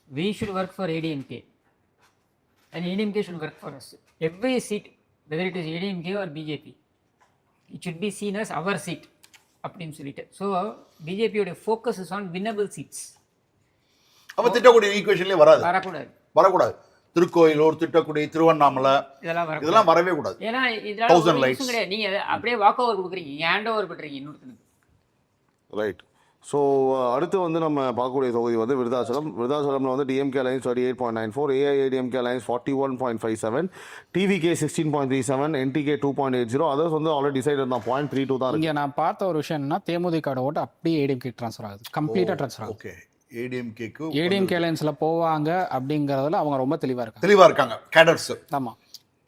we should work for ADMK and ADMK should work for us. Every seat, whether it is ADMK or BJP, it should be seen as our seat அப்படின்னு சொல்லிட்டு. So பிஜேபியோட focus is on winnable seats. அப்போ திட்டக்கூடிய ஈக்குவேஷன்லேயே வரக்கூடாது. திருக்கோயிலூர், திட்டக்குடி, திருவண்ணாமலை இதெல்லாம் வரவே கூடாது. ஏன்னா இதனால 1000 ஒரு lights. யூஸும் கிடையாது. நீங்க அப்படியே வாக் ஓவர் கொடுக்குறீங்க, ஹேண்ட் ஓவர் பண்றீங்க இன்னொருத்தனுக்கு. ரைட். ஸோ அடுத்து வந்து நம்ம பார்க்கக்கூடிய தொகுதி வந்து விருதாச்சலம்ல வந்து DMK alliance 38.94, AIADMK alliance 41.57, TVK 16.37, NTK 2.80. Others வந்து ஆல்ரெடி டிசைட் தான் 0.32 தான் இருக்கு. இங்கே நான் பார்த்த ஒரு விஷயம் என்னன்னா தேமுதிக ஓட்டு அப்படியே ஏடிஎம்கே ட்ரான்ஸ்ஃபர் ஆகுது, கம்ப்ளீட்டாக ட்ரான்ஸ்ஃபர் ஆகுது. ஓகே, ஏடிஎம்கேக்கு ஏடிஎம்கே அலைன்ஸில் போவாங்க அப்படிங்கிறதுல அவங்க ரொம்ப தெளிவாக இருக்காங்க கேடர்ஸ். ஆமாம்.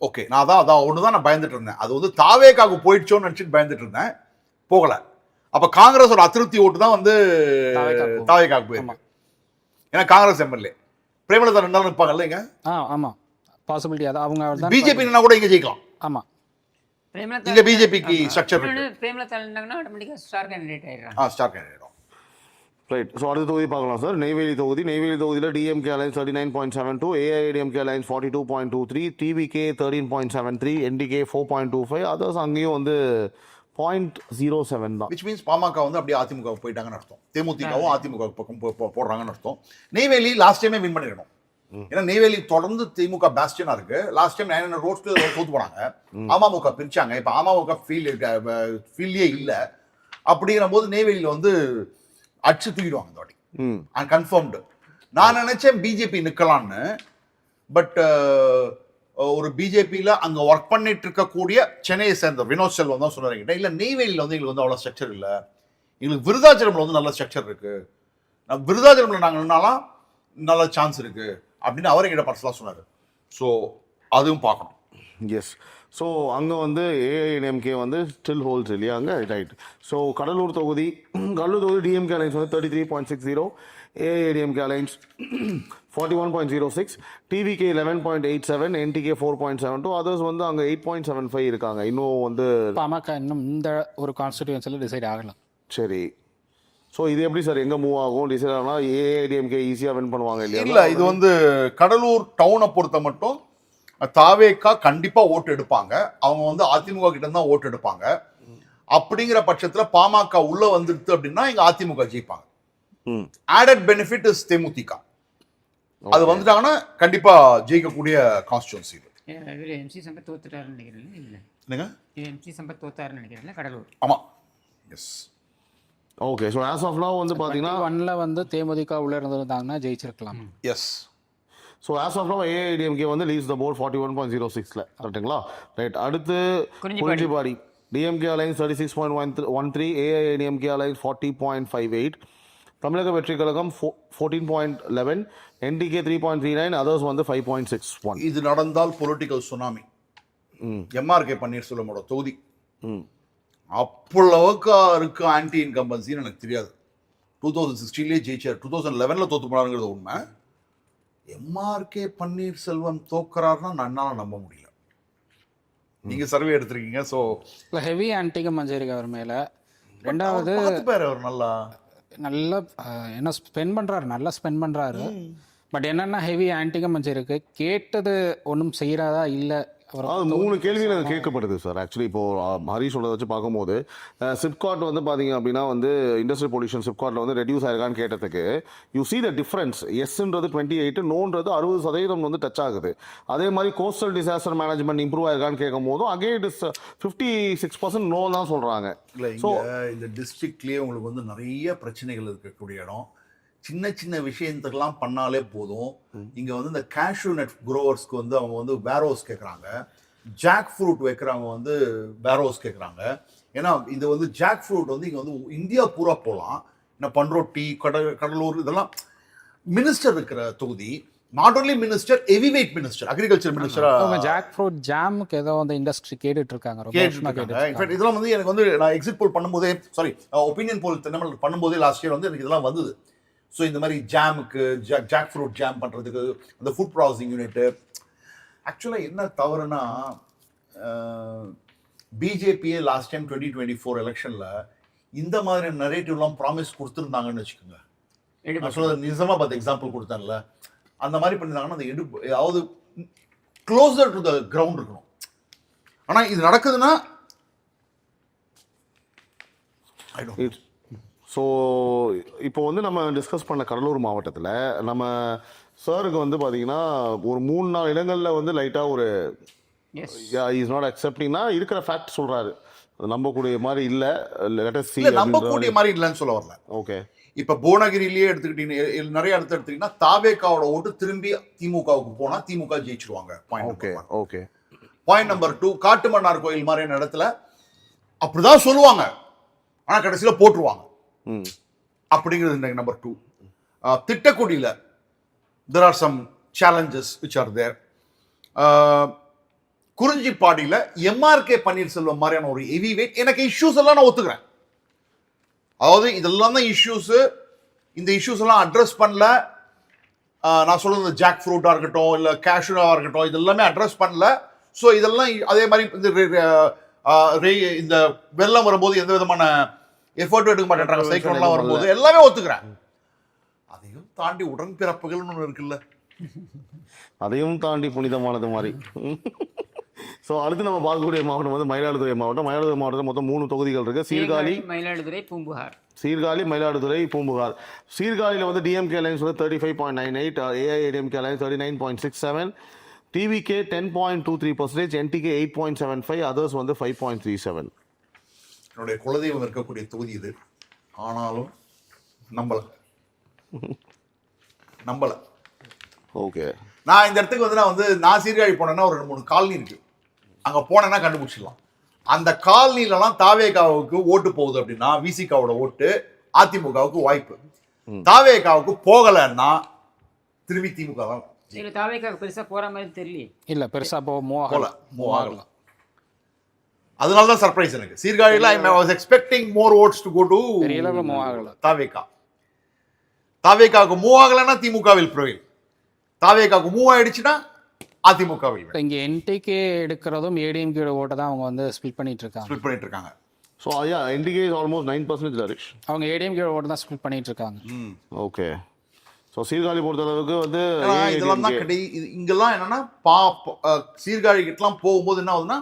ஓகே, நான் அதான் ஒன்று தான் நான் பயந்துட்டு இருந்தேன். அது வந்து தாவேக்காவுக்கு போயிடுச்சோன்னு நினச்சிட்டு பயந்துட்டு இருந்தேன், போகலை. அப்போ காங்கிரஸோட அதிருப்தி ஓட்டு தான் வந்து தாவேக்காவுக்கு போயிருக்கு. ஏன்னா காங்கிரஸ் எம்எல்ஏ பிரேமலதா 2 நாள் இருப்பாங்கல்ல இங்க. ஆமாம், பாசிபிலிட்டி அது அவங்க பிஜேபி கூட இங்க ஜெயிக்கலாம். ஆமாம், இங்க பிஜேபிக்கு ஸ்ட்ரக்சர் இருக்கு. பிரேமலதா இருந்தாங்கன்னா ஆட்டோமேட்டிக்கா ஸ்டார் கேண்டிடேட் ஆயிடுறாங்க. Star candidate. ரைட். ஸோ அடுத்த தொகுதி பார்க்கலாம் சார். நெய்வேலி தொகுதியில் DMK alliance 39.72, AIADMK alliance 42.23, TVK 13.73, NTK 4.25. Others அங்கேயும் வந்து 0.07 தான். விச் மீன்ஸ் பாமக வந்து அப்படியே அதிமுக போயிட்டாங்கன்னு அர்த்தம். தேமுதிகவும் அதிமுக பக்கம் போடுறாங்கன்னு அர்த்தம். நெய்வேலி லாஸ்ட் டைமே வின் பண்ணிடணும். ஏன்னா நெய்வேலி தொடர்ந்து திமுக பேஸ்டியனா இருக்கு. லாஸ்ட் டைம் 900 ரோட்ஸ்ல தோத்து போனாங்க. அமமுக பிரிச்சாங்க. இப்ப அமமுக ஃபீல்டே இல்ல. அப்படிங்கிற போது நெய்வேலியில வந்து அடிச்சு தூக்கிடுவாங்க இந்த வாட்டி. கன்ஃபர்ம்டு. நான் நினைச்சேன் பிஜேபி நிக்கலான்னு. பட் ஒரு பிஜேபியில் அங்கே ஒர்க் பண்ணிட்டு இருக்கக்கூடிய சென்னையை சேர்ந்த வினோத் செல்வம் தான் சொன்னார் என்கிட்ட, இல்லை நெய்வேலியில் வந்து எங்களுக்கு வந்து அவ்வளோ ஸ்ட்ரக்சர் இல்லை, எங்களுக்கு விருதாச்சலமில் வந்து நல்ல ஸ்ட்ரக்சர் இருக்கு, விருதாச்சலமில் நாங்கள் நின்னாலாம் நல்ல சான்ஸ் இருக்கு அப்படின்னு அவர் என்கிட்ட பர்சனலாக சொன்னார். ஸோ அதுவும் பார்க்கணும். எஸ். ஸோ அங்கே வந்து ஏஐடிஎம்கே வந்து ஸ்டில் ஹோல்ஸ் இல்லையா அங்கே. ரைட். ஸோ கடலூர் தொகுதி டிஎம்கே அலைன்ஸ் வந்து 33.60, AIADMK alliance 41.06, TVK 11.87, NTK 4.72. Others வந்து அங்கே 8.75 இருக்காங்க. இன்னும் வந்து பாமக இன்னும் இந்த ஒரு கான்ஸ்டிடியூன்சியில் டிசைட் ஆகலாம். சரி. ஸோ இது எப்படி சார் எங்கே மூவ் ஆகும் டிசைட் ஆகும்னா? ஏஐடிஎம்கே ஈஸியாக வின் பண்ணுவாங்க இல்லையா? இல்லை, இது வந்து கடலூர் டவுனை பொறுத்த மட்டும் தாவேக்கா கண்டிப்பாக ஓட்டு எடுப்பாங்க. அவங்க வந்து அதிமுக கிட்ட தான் ஓட்டு எடுப்பாங்க. அப்படிங்கிற பட்சத்தில் பாமக உள்ள வந்துடுது அப்படின்னா இங்கே அதிமுக ஜெயிப்பாங்க. ஆடட் பெனிஃபிட் இஸ் தேமுதிக. அது வந்துட்டாங்கன்னா கண்டிப்பா ஜெயிக்கக்கூடிய கான்ஸ்டிட்யூன்சி இது. எம்சி சம்பத் தோத்துட்டாருன்னு நினைக்கிறேன். இல்லை என்னங்க, எம்சி சம்பத் தோத்தாருன்னு நினைக்கிறேன் கடலூர். ஆமா. Yes. Okay. So as of now வந்து பார்த்தீங்கன்னா 1ல வந்து தேமுதிக உள்ள இருந்திருந்தாங்கன்னா ஜெயிச்சிருக்கலாம். Yes. So as of now AIADMK வந்து லீஸ் த போர்ட் 41.06ல. கரெக்டுங்களா? ரைட். அடுத்து Kurinjipadi DMK alliance 36.13, AIADMK alliance 40.58, Tamilaga Vetri கழகம் 14.11, என்டிகே 3.39, அதர்ஸ் வந்து 5.61. இது நடந்தால் பொலிட்டிக்கல் சுனாமி. எம்ஆர்கே பன்னீர்செல்வமோட தொகுதி அவ்வளவுக்கு இருக்கு ஆன்டி இன்கம்பன்சின்னு எனக்கு தெரியாது. 2016 ஜெயிச்சார், 2011 தோத்து போனாருங்கிறது உண்மை. எம்ஆர்கே பன்னீர்செல்வம் தோக்குறாருன்னா நன்னால நம்ப முடியல. நீங்க சர்வே எடுத்திருக்கீங்க. ஸோ ஹெவி ஆன்டிகம் மஞ்சேரிக்கு அவர் மேல. ரெண்டாவது பேர் அவர் நல்லா என்ன ஸ்பெண்ட் பண்ணுறாரு, நல்லா ஸ்பெண்ட் பண்ணுறாரு. பட் என்னென்னா ஹெவி ஆன்டிகம் மஞ்சேரிக்கு கேட்டது ஒன்றும் செய்கிறாதா இல்லை. அதாவது 3 கேள்விகள் கேட்கப்படுது சார். ஆக்சுவலி இப்போ ஹரிஷ் சொல்றதை வச்சு பார்க்கும்போது சிப்காட் வந்து பார்த்தீங்க அப்படின்னா வந்து இண்டஸ்ட்ரியல் பொல்யூஷன் சிப்காட்டில் வந்து ரெடியூஸ் ஆயிருக்கான்னு கேட்டதுக்கு யூ சி த டிஃப்ரென்ஸ். எஸ்ன்றது 28, நோன்றது 60% வந்து டச் ஆகுது. அதே மாதிரி கோஸ்டல் டிசாஸ்டர் மேனேஜ்மெண்ட் இம்ப்ரூவ் ஆயிருக்கான்னு கேட்கும் போதும் அகேன் இட் இஸ் 56% நோ தான் சொல்றாங்க. ஸோ இந்த டிஸ்ட்ரிக்ட்லேயே உங்களுக்கு வந்து நிறைய பிரச்சனைகள் இருக்கக்கூடிய இடம். சின்ன சின்ன விஷயத்துக்கெல்லாம் பண்ணாலே போதும். இங்கே வந்து இந்த கேஷ்யூ நட் குரோவர்ஸ்க்கு வந்து அவங்க வந்து வேரோஸ் கேட்குறாங்க, ஜாக் ஃப்ரூட் வைக்கிறவங்க வந்து வேரோஸ் கேட்குறாங்க. ஏன்னா இது வந்து ஜாக் ஃப்ரூட் வந்து இங்கே வந்து இந்தியா பூரா போகலாம். என்ன பண்ருட்டி, கடலூர் இதெல்லாம் மினிஸ்டர் இருக்கிற தொகுதி. Not only minister, heavy weight minister, agriculture minister. Jackfruit ஜாமுக்கு ஏதோ அந்த இண்டஸ்ட்ரி கேட்டுட்டு இருக்காங்க. இன்ஃபேக்ட் இதெல்லாம் வந்து எனக்கு வந்து நான் எக்ஸிட் போல் பண்ணும்போதே, சாரி ஒப்பீனியன் போல் தினமல் பண்ணும்போதே லாஸ்ட் இயர் வந்து எனக்கு இதெல்லாம் வந்தது. ஸோ இந்த மாதிரி ஜாமுக்கு ஜாக் ஃப்ரூட் ஜாம் பண்ணுறதுக்கு அந்த ஃபுட் ப்ராசஸிங் யூனிட்டு. ஆக்சுவலாக என்ன தவறுனா பிஜேபியே லாஸ்ட் டைம் 2024 எலெக்ஷனில் இந்த மாதிரி நரேட்டிவ்லாம் ப்ராமிஸ் கொடுத்துருந்தாங்கன்னு வச்சுக்கோங்க. நான் சொல்றது நிஜமாக பார்த்து எக்ஸாம்பிள் கொடுத்தேன்ல, அந்த மாதிரி பண்ணியிருந்தாங்கன்னா அந்த அதாவது க்ளோசர் டு த கிரவுண்ட் இருக்கணும். ஆனால் இது நடக்குதுன்னா ஸோ இப்போ வந்து நம்ம டிஸ்கஸ் பண்ண கடலூர் மாவட்டத்தில் நம்ம சாருக்கு வந்து பார்த்தீங்கன்னா ஒரு 3-4 இடங்களில் வந்து லைட்டாக ஒரு எஸ் இஸ் நாட் அக்செப்டிங்னா இருக்கிற ஃபேக்ட் சொல்கிறாரு, அது நம்பக்கூடிய மாதிரி இல்லை, லெட்டஸ் சி இல்ல நம்பக்கூடிய மாதிரி இல்லைன்னு சொல்ல வரல. ஓகே இப்ப புவனகிரியிலேயே எடுத்துக்கிட்டீங்கன்னா நிறைய இடத்துல எடுத்துக்கிட்டீங்கன்னா தாவேக்காவோட ஓட்டு திரும்பி திமுகவுக்கு போனா திமுக ஜெயிச்சிருவாங்க. Okay okay. Point number 2, Kattumannar Koil மாதிரியான இடத்துல அப்படிதான் சொல்லுவாங்க, ஆனா கடைசியில போட்டுருவாங்க. ம் அப்படிங்கிறது நம்பர் 2. திட்டக்குடியில there are some challenges which are there. குறிஞ்சிப்பாடியில எம்ஆர்கே பன்னீர்செல்வம் மாதிரியான ஒரு ஹெவி வெயிட், எனக்கு இஷ்யூஸ் எல்லாம் நான் ஒத்துக்கிறேன். அதாவது இதெல்லாம் தான் இஷ்யூஸ், இந்த இஷ்யூஸ் எல்லாம் அட்ரஸ் பண்ணல. நான் சொல்றது ஜாக் ஃப்ரூட்டா இருக்கட்டும் இல்ல கேஷ்யூவா இருக்கட்டும், இதெல்லாமே அட்ரஸ் பண்ணல. ஸோ இதெல்லாம் அதே மாதிரி இந்த வெள்ளம் வரும்போது எந்த விதமான எஃபர்ட் எடுக்க மாட்டேன்றாங்க, சைக்ளோன்லாம் வரும்போது எல்லாமே ஒத்துக்கிறேன். அதையும் தாண்டி உடன்பிறப்புகள்னு ஒன்று இருக்குல்ல, அதையும் தாண்டி புனிதமானது மாதிரி. ஸோ அடுத்து நம்ம பார்க்கக்கூடிய மாவட்டம் வந்து மயிலாடுதுறை மாவட்டம். மயிலாடுதுறை மாவட்டத்தில் மொத்தம் 3 தொகுதிகள் இருக்கு. சீர்காழி, மயிலாடுதுறை, பூம்புகார். சீர்காழி, மயிலாடுதுறை, பூம்புகார். சீர்காழியில் வந்து டிஎம்கே அலைன்ஸ் வந்து 35.98, AIADMK alliance 39.67, TVK 10.23%, NTK 8.75, others வந்து 5.37. என்னுடைய குலதெய்வம் இருக்கக்கூடிய தொகுதி இது, ஆனாலும் நம்பல. ஓகே. நான் இந்த இடத்துக்கு வந்து நான் சீர்காழி போனேன்னா ஒரு 2-3 காலனி இருக்கு, அங்க போனேன்னா கண்டுபிடிச்சிடலாம். அந்த காலனிலலாம் தாவேகாவுக்கு ஓட்டு போகுது அப்படின்னா விசிகாவோட ஓட்டு அதிமுகவுக்கு வாய்ப்பு. தாவேகாவுக்கு போகலன்னா திரும்பி திமுக தான். தாவேகாவுக்கு பெருசா போற மாதிரி தெரியல. இல்லை பெருசாக மூவ் ஆகலாம். அதனால தான் சர்ப்ரைஸ் எனக்கு. சீர்காழியில் I was expecting more votes to go to தாவேகா. தாவேகாவுக்கு மூவ் ஆகலைன்னா திமுகவில் பிரவேல், தாவேகாவுக்கு மூவ் ஆயிடுச்சுன்னா அதிமுகவில். இங்கே என்டிகே எடுக்கிறதும் ஏடிஎம்கே ஓட்டை தான் அவங்க வந்து ஸ்பிளிட் பண்ணிட்டு இருக்காங்க. ஸோ ஐயா என்டிகே இஸ் ஆல்மோஸ்ட் 9% தரிஷ். அவங்க ஏடிஎம்கே ஓட்டை தான் ஸ்பிளிட் பண்ணிட்டு இருக்காங்க. ஓகே. ஸோ சீர்காழி பொறுத்தளவுக்கு வந்து இதெல்லாம் தான் இங்கெல்லாம் என்னன்னா சீர்காழி கிட்டலாம் போகும்போது என்ன ஆகுதுன்னா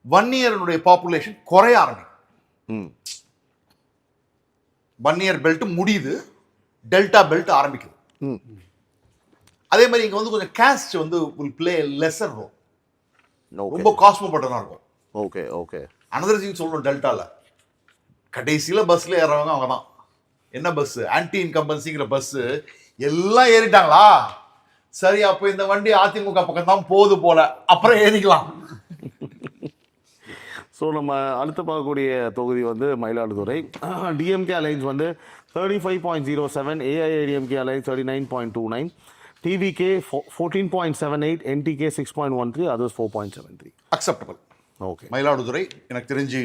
வன்னியருடைய பாப்புலேஷன் குறைய ஆரம்பிக்கும். வன்னியர் பெல்ட் முடியுது, டெல்டா பெல்ட் ஆரம்பிக்குது. அதே மாதிரி இங்க வந்து கொஞ்சம் காஸ்ட் வந்து will play a lesser role. ரொம்ப காஸ்மோபாலிட்டனா இருக்கும். Okay okay. அனதர் திங் சொல்லணும், டெல்டால கடைசியில பஸ்ல ஏறவங்க அவங்க தான். என்ன பஸ்? ஆன்டி இன்கம்பன்சிங்கிற பஸ் எல்லாம் ஏறிட்டாங்களா, சரி அப்ப இந்த வண்டி அதிமுக பக்கம் தான் போகுது போல, அப்புறம் ஏறிக்கலாம். ஸோ நம்ம அடுத்து பார்க்கக்கூடிய தொகுதி வந்து மயிலாடுதுறை. டிஎம்கே அலைன்ஸ் வந்து 35.07, AIADMK alliance 39.29, TVK 14.78, NTK 6.13, others 4.73. Acceptable. Okay. Mayiladuthurai எனக்கு தெரிஞ்சு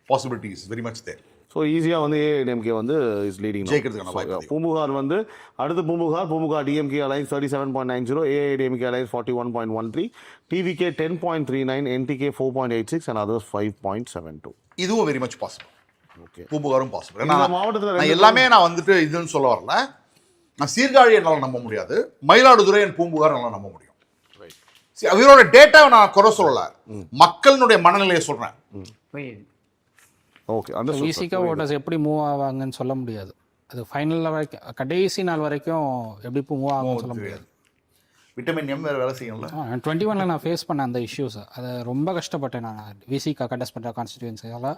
possibility is very much there. So ஈஸியாக வந்து ஏஐடிஎம்கே வந்து இஸ் லீடிங். ஜெயிக்கிறதுக்கான வாய்ப்பு. பூம்புகார் வந்து அடுத்து Poompuhar DMK alliance 37.90, AIADMK alliance 41.13, TVK 10.39, NTK 4.86, and others 5.72. இதுவும் வெரி மச் பாசிபிள். ஓகே. பூம்புகாரும் பாசிபிள். மாவட்டத்தில் எல்லாமே நான் வந்துட்டு இதுன்னு சொல்ல வரல. நான் சீர்காழி என்னால் நம்ப முடியாது, மயிலாடுதுறை என் பூம்புகார் என்னால் நம்ப முடியும். அவரோட டேட்டாவை நான் குறை சொல்லல, மக்களுடைய மனநிலையை சொல்றேன். ஓகே. அந்த விசிகா ஓட்டர்ஸ் எப்படி மூவ் ஆவாங்கன்னு சொல்ல முடியாது. அது ஃபைனலில் வரைக்கும் கடைசி நாள் வரைக்கும் எப்படி மூவ் ஆகும்னு சொல்ல முடியாது. விட்டமின் எம் வேறு வேலை செய்யணும்ல. 21 நான் ஃபேஸ் பண்ண அந்த இஷ்யூஸை அதை ரொம்ப கஷ்டப்பட்டேன். நான் விசிகா கண்டெஸ்ட் பண்ணுற கான்ஸ்டிடியூன்சியால்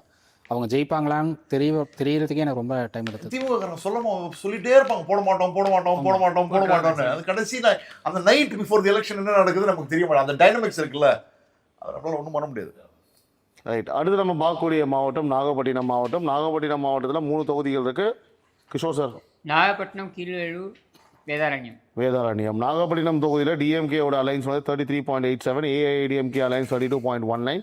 அவங்க ஜெயிப்பாங்களான்னு தெரியறதுக்கே எனக்கு ரொம்ப டைம் எடுத்தது. திமுக சொல்லிட்டே இருப்பாங்க, போட மாட்டோம். அது கடைசியில் அந்த நைட் பிஃபோர் தி எலெக்ஷன் என்ன நடக்குது நமக்கு தெரிய மாட்டேன். அந்த டைனமிக்ஸ் இருக்குல்ல, அதனால ஒன்றும் பண்ண முடியாது. ரைட். அடுத்து நம்ம பார்க்கக்கூடிய மாவட்டம் நாகப்பட்டினம் மாவட்டம். நாகப்பட்டினம் மாவட்டத்தில் 3 தொகுதிகள் இருக்கு. கிஷோர் சார். நாகப்பட்டினம், கீழ்வேலூர், வேதாரண்யம். நாகப்பட்டினம் தொகுதியில் டிஎம்கேவோட அலைன்ஸ் வந்து 33.87, ஏஐடிஎம்கே அலைன்ஸ் 32.19,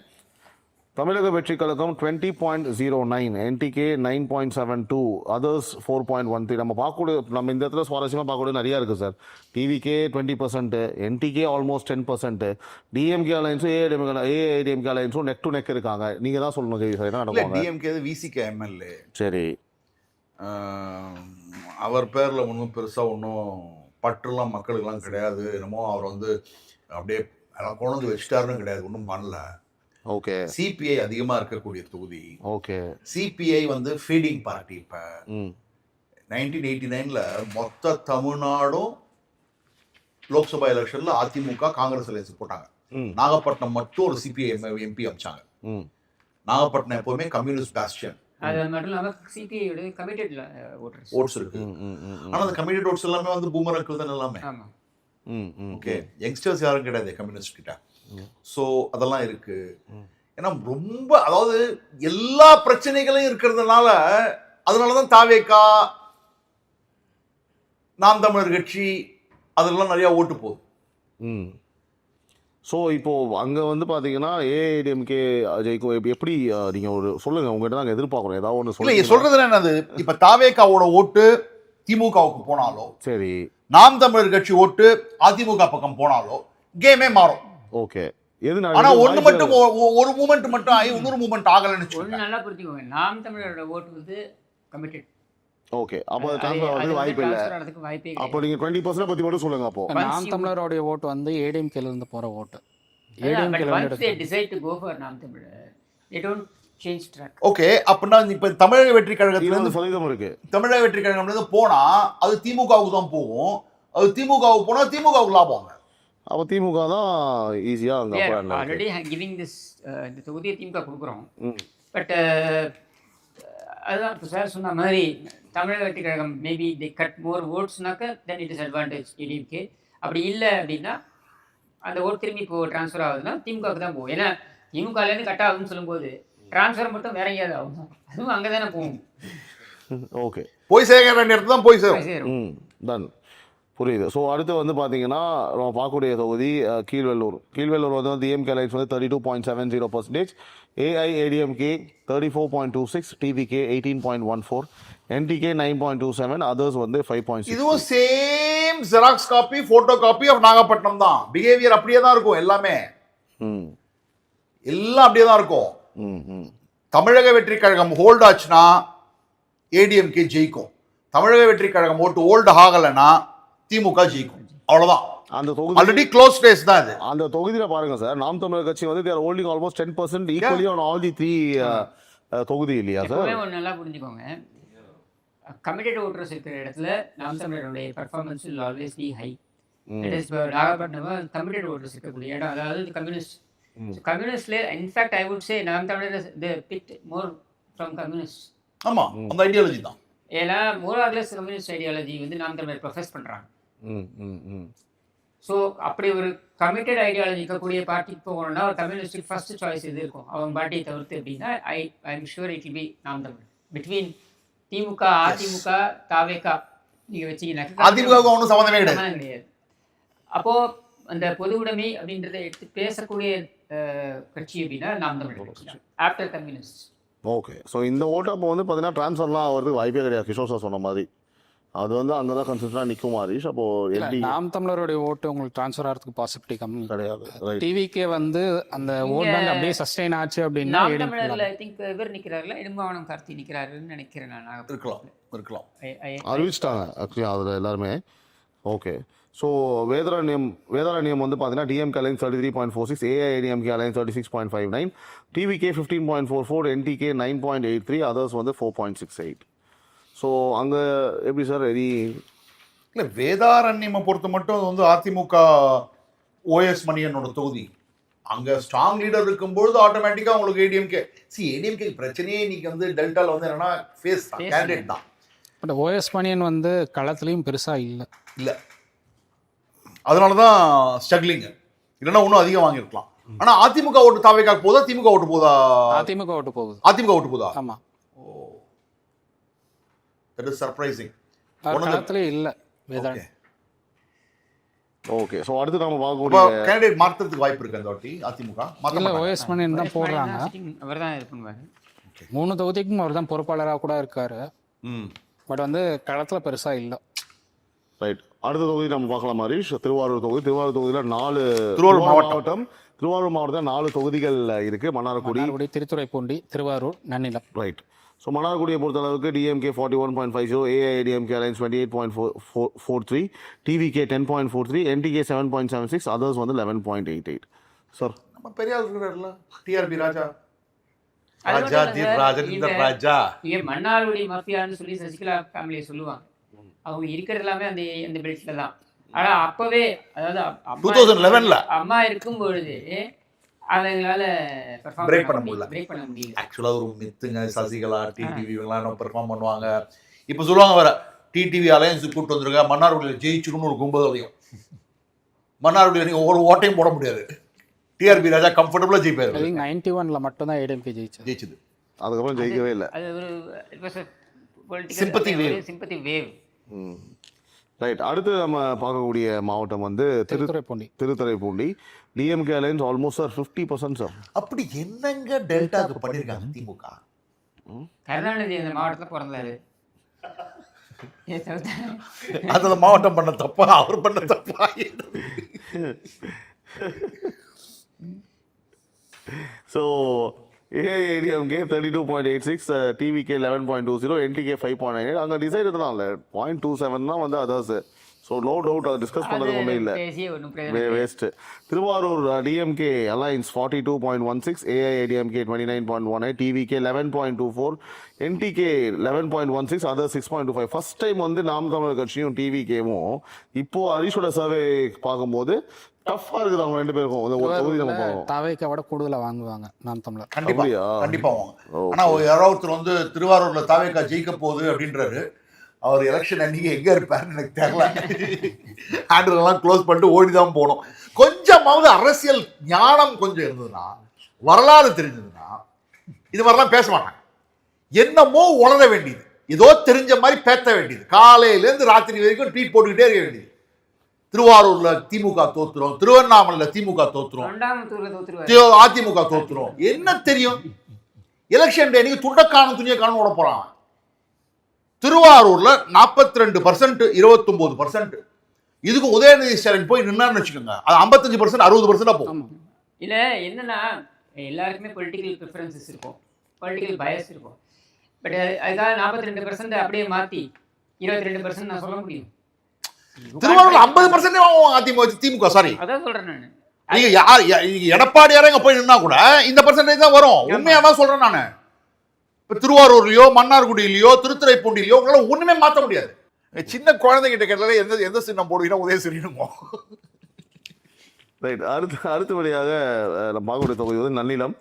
தமிழக வெற்றி கழகம் 20.09, என்டிகே 9.72, அதர்ஸ் 4.13. நம்ம இந்த இடத்துல சுவாரஸ்யமாக பார்க்கக்கூடிய நிறையா இருக்குது sir. TVK 20%, NTK almost 10%, DMK அலைன்ஸும் ஏஐடிஎம்கே அலைன்ஸும் நெக் டு நெக் இருக்காங்க. நீங்கள் தான் சொல்லணும் கேவி சார், என்ன நடக்கும்? DMK VCK MLA. சரி. அவர் பேரில் ஒன்றும் பெருசாக ஒன்றும் பற்றுலாம் மக்களுக்கெல்லாம் கிடையாது. என்னமோ அவர் வந்து அப்படியே கொண்டு வச்சுட்டாருன்னு கிடையாது, ஒன்றும் பண்ணல. ஓகே. சிபிஐ அதிகமா இருக்கக்கூடிய தொகுதி. ஓகே. சிபிஐ வந்து ஃபீடிங் பார்ட்டி. இப்ப 1989ல மொத்த தமிழ்நாடும் லோக்சபா எலெக்ஷன்ல அதிமுக காங்கிரஸ் அலையன்ஸ் போட்டாங்க. நாகப்பட்டினம் மட்டும் ஒரு சிபிஐ எம்பி அமைச்சாங்க. நாகப்பட்டினம் எப்பவுமே கம்யூனிஸ்ட் பேஸ்டியன். அது மட்டும் இல்லாம சிபிஐயோட கமிட்டட் ஓட்ஸ் இருக்கு. ஆனா அந்த கமிட்டட் ஓட்ஸ் எல்லாமே வந்து பூமரங்கள் தான் எல்லாமே. ஆமா. ஓகே, யங்ஸ்டர்ஸ் யாரும் கிடையாது கம்யூனிஸ்ட் கிட்ட. ஸோ அதெல்லாம் இருக்கு. ஏன்னா ரொம்ப அதாவது எல்லா பிரச்சனைகளும் இருக்கிறதுனால அதனாலதான் தாவேகா, நாம் தமிழர் கட்சி அதெல்லாம் நிறைய ஓட்டு போகுது. ஸோ இப்போ அங்கே வந்து பார்த்தீங்கன்னா ஏஐடிஎம்கே ஜெயிக்கும். எப்படி நீங்கள் ஒரு சொல்லுங்கள், உங்கள்கிட்ட நாங்கள் எதிர்பார்க்குறோம் ஏதாவது ஒன்று இல்லை சொல்லுங்க. சொல்றது என்னது, இப்போ தாவேகாவோட ஓட்டு திமுகவுக்கு போனாலோ, சரி, நாம் தமிழர் கட்சி ஓட்டு அதிமுக பக்கம் போனாலோ கேமே மாறும். ஓகே, எது ஆனா ஒண்ணு மட்டும் ஒரு மூமெண்ட் மட்டும் ஆகி இன்னொரு மூமெண்ட் ஆகலன்னு ஒண்ணு நல்லா புரிஞ்சுக்கோங்க, நாம் தமிழரோட ஓட்டு வந்து கமிட்டட். ஓகே, அப்போ ட்ரான்ஸ்ஃபர் ஆகிறதுக்கு வாய்ப்பு இல்லை. வாய்ப்பே அப்போ நீங்கள் 20% பற்றி மட்டும் சொல்லுங்க. அப்போ நாம் தமிழருடைய ஓட்டு வந்து ஏடிஎம்கேல இருந்து போற ஓட்டு. ஓகே, அப்படின்னா இப்ப தமிழக வெற்றி கழகத்துல சொல்லிதான் இருக்கு. தமிழக வெற்றி கழகம் போனா அது திமுகவுக்கு தான் போகும். அது திமுகவுக்கு போனா திமுகவுக்கு லாபம். அப்போ திமுக தான் ஈஸியா அங்க ஆல்ரெடி கிவிங் திஸ் இந்த தொகுதியை திமுக கொடுக்குறோம். பட் அதுதான் இப்போ சார் சொன்ன மாதிரி Tamilaga Vetri Kazhagam maybe the cut more ஓட்ஸ்னாக்க then it is advantage ADMK. அப்படி இல்லை அப்படின்னா அந்த ஓட் திரும்பி இப்போ ட்ரான்ஸ்ஃபர் ஆகுதுன்னா திமுகவுக்கு தான் போகும். ஏன்னா திமுகலேருந்து கட் ஆகுதுன்னு சொல்லும்போது ட்ரான்ஸ்ஃபர் மட்டும் வேற எங்கேயாவது ஆகும், அதுவும் அங்கே தானே போகும். ஓகே, போய் சேர வேண்டிய இடத்துல தான் போய் சேரும். டன் புரியுது. ஸோ அடுத்து வந்து பார்த்தீங்கன்னா நம்ம பார்க்கக்கூடிய தொகுதி கீழ்வெள்ளூர். கீழ்வெள்ளூர் வந்து டிஎம்கே அலைன்ஸ் வந்து 32.70%, ஏஐஏடிஎம்கே 34.26, டிவிகே 18.14, என்டிகே 9.27, அதர்ஸ் வந்து 5.6. இதுவும் same xerox copy, photo copy of Nagapattinam தான். பிஹேவியர் அப்படியே தான் இருக்கும். எல்லாமே எல்லாம் அப்படியே தான் இருக்கும். தமிழக வெற்றி கழகம் ஹோல்ட் ஆச்சுன்னா ஏடிஎம்கே ஜெயிக்கும். தமிழக வெற்றி கழகம் ஓட்டு ஹோல்ட் ஆகலைன்னா திமுக ஜெயிக்கும். அவ்வளவுதான். அந்த தொகுதி ஆல்ரெடி க்ளோஸ் ரேஸ் தான் இது. அந்த தொகுதியில பாருங்க சார், நாம் தமிழர் கட்சி வந்து they are holding almost 10% equally on all the 3 தொகுதி இல்லையா சார்? ஒன்று நல்லா புரிஞ்சுக்கோங்க, கமிட்டட் ஓட்டர்ஸ் இருக்கிற இடத்துல நாம் தமிழருடைய performance will always be high. That is Nagapattinam committed voters இருக்கக்கூடிய இடம். அதாவது கம்யூனிஸ்ட் கம்யூனிஸ்ட்ல in fact I would say Naam Tamilar they picked more from communists. ஆமா, அந்த ஐடியாலஜி தான். ஏன்னா more or less communist ideology வந்து நாம் தமிழர் ப்ரொஃபஸ் பண்றாங்க. ஸோ அப்படி ஒரு கமிட்டட் ஐடியாலஜி இருக்கக்கூடிய பார்ட்டிக்கு போகணும்னா ஒரு கம்யூனிஸ்டுக்கு ஃபர்ஸ்ட் சாய்ஸ் எது இருக்கும் அவங்க பார்ட்டியை தவிர்த்து அப்படின்னா I am sure it will be நாம் தமிழ். பிட்வீன் திமுக அதிமுக தாவேகா நீங்கள் வச்சிங்கன்னா அதிமுக ஒன்றும் சம்மந்தமே கிடையாது. அப்போது அந்த பொது உடைமை அப்படின்றத எடுத்து பேசக்கூடிய கட்சி அப்படின்னா நாம் தமிழ் கட்சி ஆஃப்டர் கம்யூனிஸ்ட். ஓகே, ஸோ இந்த ஓட்டு அப்போ வந்து பார்த்தீங்கன்னா ட்ரான்ஸ்ஃபர்லாம் ஆகிறதுக்கு வாய்ப்பே கிடையாது. கிஷோர் சார் சொன்ன மாதிரி அது வந்து அங்கே தான் கன்சிஸ்டண்டாக நிற்கும் மாரிஷ். அப்போ எப்படி நாம் தமிழருடைய ஓட்டு உங்களுக்கு ட்ரான்ஸ்ஃபர் ஆகிறதுக்கு பாசிபிலிட்டி கம்மி கிடையாது. டிவிக்கே வந்து அந்த ஓட் பேங்க் அப்படியே சஸ்டெயின் ஆச்சு அப்படின்னா நாம் தமிழர்ல ஐ திங்க் இவர் நிற்கிறாருல இடும்பாவனம் கார்த்தி நிற்கிறாருன்னு நினைக்கிறேன் நான். இருக்கலாம் அறிவிச்சிட்டாங்க ஆக்சுவலி அதில் எல்லாருமே. ஓகே, ஸோ வேதாரண்யம் வந்து பார்த்தீங்கன்னா DMK alliance 33.46, AIADMK alliance 36.59, TVK 15.44, NTK 9.83, others வந்து 4.68. ஸோ அங்கே எப்படி சார் ரெடி? இல்லை, வேதாரண்யமை பொறுத்த மட்டும் அது வந்து அதிமுக ஓஎஸ் மணியனோட தொகுதி. அங்கே ஸ்ட்ராங் லீடர் இருக்கும்பொழுது ஆட்டோமேட்டிக்காக உங்களுக்கு ஏடிஎம்கே ஏடிஎம்கே பிரச்சனையே இன்னைக்கு வந்து டெல்டாவில் வந்து என்னன்னா ஃபேஸ் கேண்டிடேட் தான். பட் ஓஎஸ் மணியன் வந்து களத்துலையும் பெருசாக இல்லை. அதனால தான் ஸ்ட்ரகிளிங். இல்லைன்னா இன்னும் அதிகம் வாங்கியிருக்கலாம். ஆனால் அதிமுக ஓட்டு தாவேக்காக்கு போதா திமுக ஓட்டு போதா? அதிமுக ஓட்டு போகுது. அதிமுக ஓட்டு போதா? ஆமாம். That is surprising. களத்திலே இல்லை வேதாரண்யம். ஓகே, ஸோ அடுத்து நம்ம பார்க்கக்கூடிய கேண்டிடேட் மாற்றத்துக்கு வாய்ப்பு இருக்கு அந்த வாட்டி அதிமுக. இல்லை, ஓஎஸ் மணியன் தான் போடுறாங்க. அவர் தான் இது பண்ணுவார். 3 தொகுதிக்கும் அவர் தான் பொறுப்பாளராக கூட இருக்காரு. பட் வந்து களத்தில் பெருசாக இல்லை. ரைட், அடுத்த தொகுதி நம்ம பார்க்கலாம் ஹரிஷ். திருவாரூர் தொகுதியில் 4 திருவாரூர் மாவட்டத்தில் 4 தொகுதிகள் இருக்கு. மன்னார்குடி, திருத்துறைப்பூண்டி, திருவாரூர், நன்னிலம். ரைட். ஸோ மன்னார்குடியை பொறுத்தளவுக்கு DMK 41.50, AIADMK alliance 28.43, TVK 10.43, NTK 7.76, others வந்து 11.88. சார் நம்ம பெரிய ஆள் இருக்கிறார்ல டிஆர்பி ராஜா மன்னார்குடி மாஃபியான்னு சொல்லி சசிகலா ஃபேமிலியை சொல்லுவாங்க. அவங்க இருக்கிறது எல்லாமே அந்த பெல்ட்ல தான். ஆனா அப்பவே அதாவது அம்மா 2011 அம்மா இருக்கும் பொழுது அவங்களால Break பண்ண முடியல. பிரேக் பண்ண முடியல. ஆக்சுவலா ஒரு மித்துங்க சசிகலா டிடிவி எல்லாம் பெர்ஃபார்ம் பண்ணுவாங்க. இப்ப சொல்லுவாங்க வேற டிடிவி அலையன்ஸ் கூட்டு வந்திருக்க மன்னார்குடியில் ஜெயிச்சுக்கணும்னு ஒரு கும்பல் அதிகம். மன்னார்குடியில் நீங்க ஒரு ஓட்டையும் போட முடியாது. டிஆர்பி ராஜா கம்ஃபர்டபுளா ஜெயிப்பாரு. 91ல மட்டும்தான் ஏடிஎம்கே ஜெயிச்சது. அதுக்கப்புறம் ஜெயிக்கவே இல்லை. அது ஒரு Sympathy wave. Sympathy wave. Right, அடுத்து நம்ம பார்க்கக்கூடிய மாவட்டம் வந்து Thiruthuraipoondi. Thiruthuraipoondi. DMK alliance almost sir 50% sir. அப்படி என்னங்க டெல்டாக்கு பண்ணிருக்காங்க திமுக? கருணாநிதி அந்த மாவட்டத்துல பிறந்தாரு. அந்த மாவட்டம் பண்ண தப்பா அவர் பண்ண தப்பா? So AIADMK 32.86, TVK 11.20, NTK 5.98. அங்கே டிசைட் தான் இல்லை 0.27 தான் வந்து அதர்ஸ். ஸோ நோ டவுட் அதை டிஸ்கஸ் பண்ணுறதுக்கு ஒன்றும் இல்லை, waste. Thiruvarur DMK alliance 42.16, AIADMK 29.18, TVK 11.24, NTK 11.16, other 6.25. First time வந்து நாம் தமிழர் கட்சியும் டிவிகேவும் இப்போ ஹரிஷோட சர்வே பார்க்கும்போது டஃப்பா இருக்குது அவங்க ரெண்டு பேருக்கும். ஒரு தொகுதி நம்ம பார்க்கணும். தாவேக்காவோட கூடுதலா வாங்குவாங்க நாம் தமிழர். கண்டிப்பா அப்படியா? கண்டிப்பா வாங்க. ஆனா யாரோ ஒருத்தர் வந்து திருவாரூர்ல தாவேக்கா ஜெயிக்க போகுது அப்படின்றாரு. அவர் எலெக்ஷன் அன்னைக்கு எங்க இருப்பாருன்னு எனக்கு தெரியல. ஹேண்டெல்லாம் க்ளோஸ் பண்ணிட்டு ஓடிதான் போகணும். கொஞ்சமாவது அரசியல் ஞானம் கொஞ்சம் இருந்ததுன்னா, வரலாறு தெரிஞ்சதுன்னா இது மாதிரிலாம் பேச மாட்டாங்க. என்னமோ உளர வேண்டியது, ஏதோ தெரிஞ்ச மாதிரி பேச வேண்டியது, காலையில இருந்து ராத்திரி வரைக்கும் ட்வீட் போட்டுக்கிட்டே இருக்க வேண்டியது. திருவாரூர்ல திமுக தோத்துரும், திருவண்ணாமலையில திமுக தோத்துரும், அதிமுக தோத்துரும். என்ன தெரியும்? எலெக்ஷன் டே நீங்க துண்டக்கான துணியை காணும் ஓட போறான். திருவாரூர்ல 42%, 29%. இதுக்கு உதயநிதி ஸ்டாலின் போய் நின்னான்னு வச்சுக்கோங்க, அது 55%, 60% போகும். இல்ல என்னன்னா எல்லாருக்குமே பொலிட்டிக்கல் ப்ரிஃபரன்சஸ் இருக்கும், பொலிட்டிக்கல் பயஸ் இருக்கும். பட் அதுக்காக 42% அப்படியே மாத்தி 22% நான் சொல்ல முடியும்? திருவாரூர்ல 50% வாங்குவாங்க அதிமுக, திமுக. சாரி, அதான் சொல்றேன் நான். நீங்க யார் எடப்பாடியாரே இங்க போய் நின்னா கூட இந்த பர்சன்டேஜ் தான் வரும். உண்மையா தான் சொல்றேன் நானு. இப்ப திருவாரூர்லயோ மன்னார்குடியிலயோ திருத்துறைப்பூண்டிலையோ உங்களால ஒண்ணுமே மாத்த முடியாது. சின்ன குழந்தைகிட்ட கேட்டாலே எந்த சின்னம் போடுவீங்கன்னா உதயசிறினுமோ. ரைட், அடுத்தபடியாக நம்ம பார்க்கக்கூடிய தொகுதி வந்து Nannilam.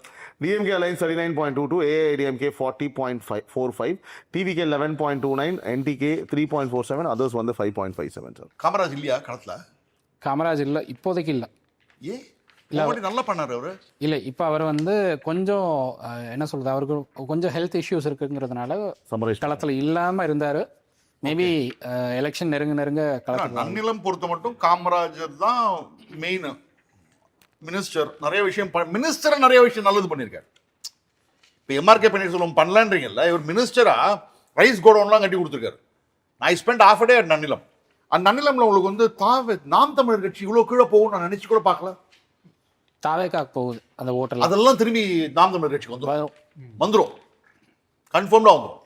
DMK alliance 39.22, AIADMK 40.45, TVK 11.29, NTK 3.47, others வந்து 5.57 சார். காமராஜ் இல்லையா களத்துல? காமராஜ் இல்ல, இப்போதைக்கு இல்ல. நல்லா பண்ணாரு அவரு. இல்ல இப்ப அவர் வந்து கொஞ்சம் என்ன சொல்றது, அவருக்கு கொஞ்சம் ஹெல்த் இஷ்யூஸ் இருக்குங்கிறதுனால களத்துல இல்லாம இருந்தாரு. மேபி எலெக்ஷன் நெருங்க களத்துல. நன்னிலம் பொறுத்த மட்டும் காமராஜர் தான் மெயின் மினிஸ்டர். நிறைய விஷயம் நிறைய விஷயம் நல்லது பண்ணியிருக்காரு. இப்போ எம்ஆர்கே பன்னீர்செல்வம் பண்ணலன்றீங்கல்ல, இவர் மினிஸ்டரா ரைஸ் கோடவுன்லாம் கட்டி கொடுத்துருக்காரு. I spend half a day at Nannilam. அந்த நன்னிலம்ல உங்களுக்கு வந்து நாம் தமிழர் கட்சி இவ்வளவு கீழே போகும் நான் நினைச்சு கூட பார்க்கல. தாவேக்காக்கு போகுது அந்த ஓட்டல், அதெல்லாம் திரும்பி நாம் தமிழர் கட்சிக்கு வந்துரும், கன்ஃபார்ம்டா வந்துரும்.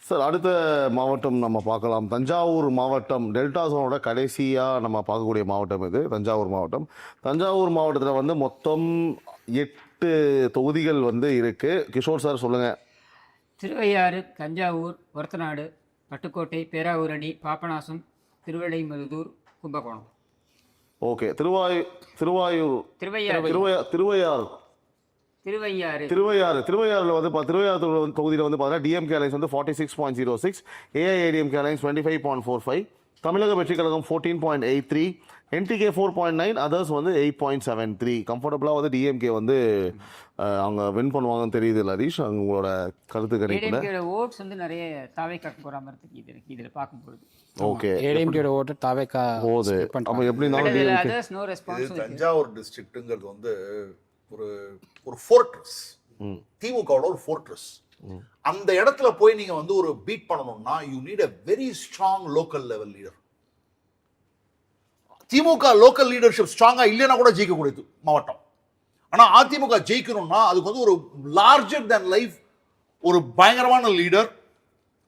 சார், அடுத்த மாவட்டம் நம்ம பார்க்கலாம். தஞ்சாவூர் மாவட்டம் டெல்டா ஜோனோட கடைசியாக நம்ம பார்க்கக்கூடிய மாவட்டம் இது தஞ்சாவூர் மாவட்டம். தஞ்சாவூர் மாவட்டத்தில் வந்து மொத்தம் 8 தொகுதிகள் வந்து இருக்கு. கிஷோர் சார் சொல்லுங்க. திருவையாறு, தஞ்சாவூர், ஒரத்தநாடு, பட்டுக்கோட்டை, பேராவூரணி, பாபநாசம், திருவிடைமருதூர், கும்பகோணம். ஓகே, திருவையாறுல வந்து திருவையாறு தொகுதியில் வந்து பார்த்தீங்கன்னா டிஎம்கே அலைன்ஸ் வந்து 46.06, ஏஐஏடிஎம்கே அலைன்ஸ் 25.45, தமிழக வெற்றி கழகம் 14.83, என்டிகே 4.9, அதர்ஸ் வந்து 8.73. கம்ஃபர்டபுளாக வந்து டிஎம்கே வந்து அவங்க வின் பண்ணுவாங்கன்னு தெரியுது. ஹரிஷ், உங்களோட கருத்து கணிப்புல ஓட்ஸ் வந்து நிறைய தாவேக்காக்கு போற மாதிரி இருக்கு இதுல பார்க்கும்போது. ஓகே, ஏடிஎம்கேட ஓட்டு தாவேக்கா போகுது. அப்ப எப்படி இருந்தாலும் தஞ்சாவூர் டிஸ்ட்ரிக்ட்ங்கிறது வந்து ஒரு ஃபோர்ட்ரஸ், திமுகவோட ஒரு ஃபோர்ட்ரஸ். அந்த இடத்துல போய் நீங்க வந்து ஒரு பீட் பண்ணணும்னா you need a very strong local level leader. DMK local leadership ஸ்ட்ராங்கா இல்லைன்னா கூட ஜெயிக்கக்கூடியது மாவட்டம். ஆனா அதிமுக ஜெயிக்கணும்னா அதுக்கு வந்து ஒரு லார்ஜர் than லைஃப் ஒரு பயங்கரமான லீடர்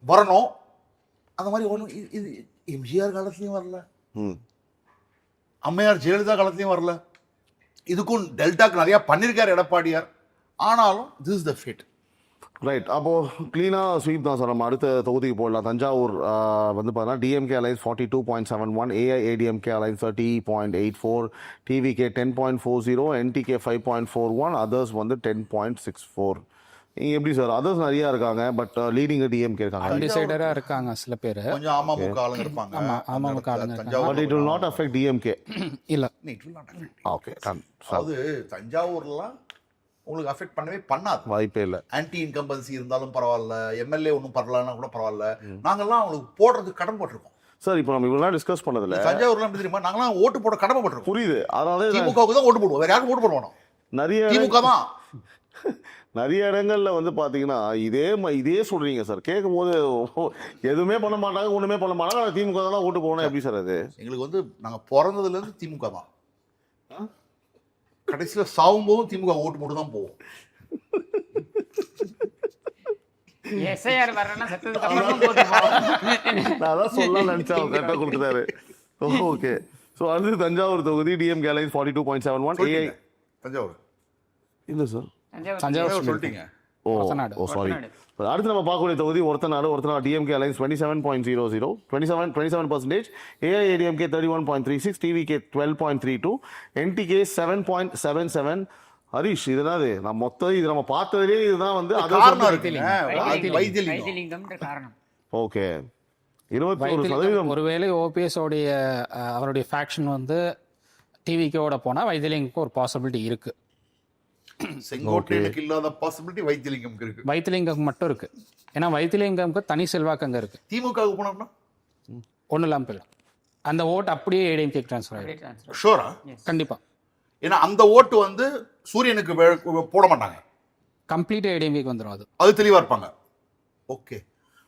வரணும். அந்த மாதிரி ஒன்றும் இது எம்ஜிஆர் காலத்துலயும் வரல, அம்மையார் ஜெயலலிதா காலத்துலயும் வரல. இதுக்கும் டெல்டாக்கு நிறைய பண்ணிருக்காரு எடப்பாடியார். ஆனாலும் this is the fate. Right, அப்போது க்ளீனாக ஸ்வீப் தான் சார். நம்ம அடுத்த தொகுதிக்கு போடலாம். தஞ்சாவூர் வந்து பார்த்தீங்கன்னா DMK alliance 42.71, AIADMK alliance 30.84, TVK 10.40, NTK 5.41, others வந்து 10.64. நீங்கள் எப்படி சார்? அதர்ஸ் நிறையா இருக்காங்க, பட் லீடிங் டிஎம்கே இருக்காங்க. அன்டிசைடராக இருக்காங்க சில பேர். கொஞ்சம் அமமுக ஆளுங்க இருப்பாங்க. அமமுக ஆளுங்க இருக்காங்க. Thanjavur but it will not affect DMK. இல்லை, it will not affect. Okay done. அதாவது தஞ்சாவூர்லாம் உங்களுக்கு அஃபெக்ட் பண்ணவே பண்ணாது. வாய்ப்பே இல்லை. ஆன்டி இன்கம்பன்சி இருந்தாலும் பரவாயில்ல, எம்எல்ஏ ஒன்றும் பரவாயில்லன்னா கூட பரவாயில்ல, நாங்கெல்லாம் அவங்களுக்கு போடுறதுக்கு கடன் போட்டிருக்கோம். சார் இப்போ நம்ம இவ்வளோ டிஸ்கஸ் பண்ணதில்ல, தஞ்சாவூர்லாம் எப்படி தெரியுமா, நாங்களாம் ஓட்டு போட கடமைப்பட்டிருக்கோம். புரியுது. அதனால திமுகவுக்கு தான் ஓட்டு போடுவோம், வேற யாருக்கும் ஓட்டு போட வேணாம். நிறைய திமுக தான். நிறைய இடங்கள்ல வந்து பார்த்தீங்கன்னா இதே சொல்றீங்க சார். கேட்கும் போது எதுவுமே பண்ண மாட்டாங்க, ஒன்றுமே பண்ண மாட்டாங்க, ஆனால் திமுக தான் ஓட்டு போகணும். எப்படி சார் அது? எங்களுக்கு வந்து நாங்கள் பிறந்ததுலேருந்து திமுக தான், கடைசியில் சாவும் போதும் திமுக ஓட்டு போட்டு தான் போவோம். எஸ்ஐஆர் வரலன்னா செத்ததுக்கு அப்புறமா போட்டு போவோம். நான் அதான் சொல்லலாம் நினைச்சேன், அவர் கரெக்டாக கொடுத்துட்டாரு. ஓகே. ஸோ அடுத்து தஞ்சாவூர் தொகுதி டிஎம்கே அலைன்ஸ் 42.71, ஏஐ. தஞ்சாவூர் இல்லை சார், தஞ்சாவூர் சொல்லிட்டீங்க. ஓ சாரி. அடுத்து நம்ம பார்க்கக்கூடிய தொகுதி Orathanadu DMK alliance 27.00, 27%, AIADMK 31.36, TVK 12.32, NTK 7.77. Harish, இதுதான் நான் மொத்தம் இது நம்ம பார்த்ததுலேயே இதுதான் வந்து காரணம் இருக்குங்க. வைத்தியலிங்கம். வைத்தியலிங்கம்ன்ற காரணம். ஓகே. 21%. ஒருவேளை ஓபிஎஸ் உடைய அவருடைய ஃபேக்ஷன் வந்து டிவிக்கோட போனால் வைத்தியலிங்கம் ஒரு பாசிபிலிட்டி இருக்கு. செங்கோட்டையனுக்கு இல்லாத பாசிபிலிட்டி வைத்தியலிங்கம்க்கு இருக்கு. வைத்தியலிங்கம் மட்டும் இருக்கு. ஏன்னா வைத்தியலிங்கம்க்கு தனி செல்வாக்கு அங்கே இருக்கு. திமுகவுக்கு போனோம்னா ஒன்றும் இல்லாமல் போயிடும். அந்த ஓட்டு அப்படியே ஏடிஎம்கே ட்ரான்ஸ்ஃபர் ஆகிடும். ஷூரா? கண்டிப்பாக. ஏன்னா அந்த ஓட்டு வந்து சூரியனுக்கு போட மாட்டாங்க, கம்ப்ளீட்டாக ஏடிஎம்கேக்கு வந்துடும். அது தெளிவாக இருப்பாங்க. ஓகே,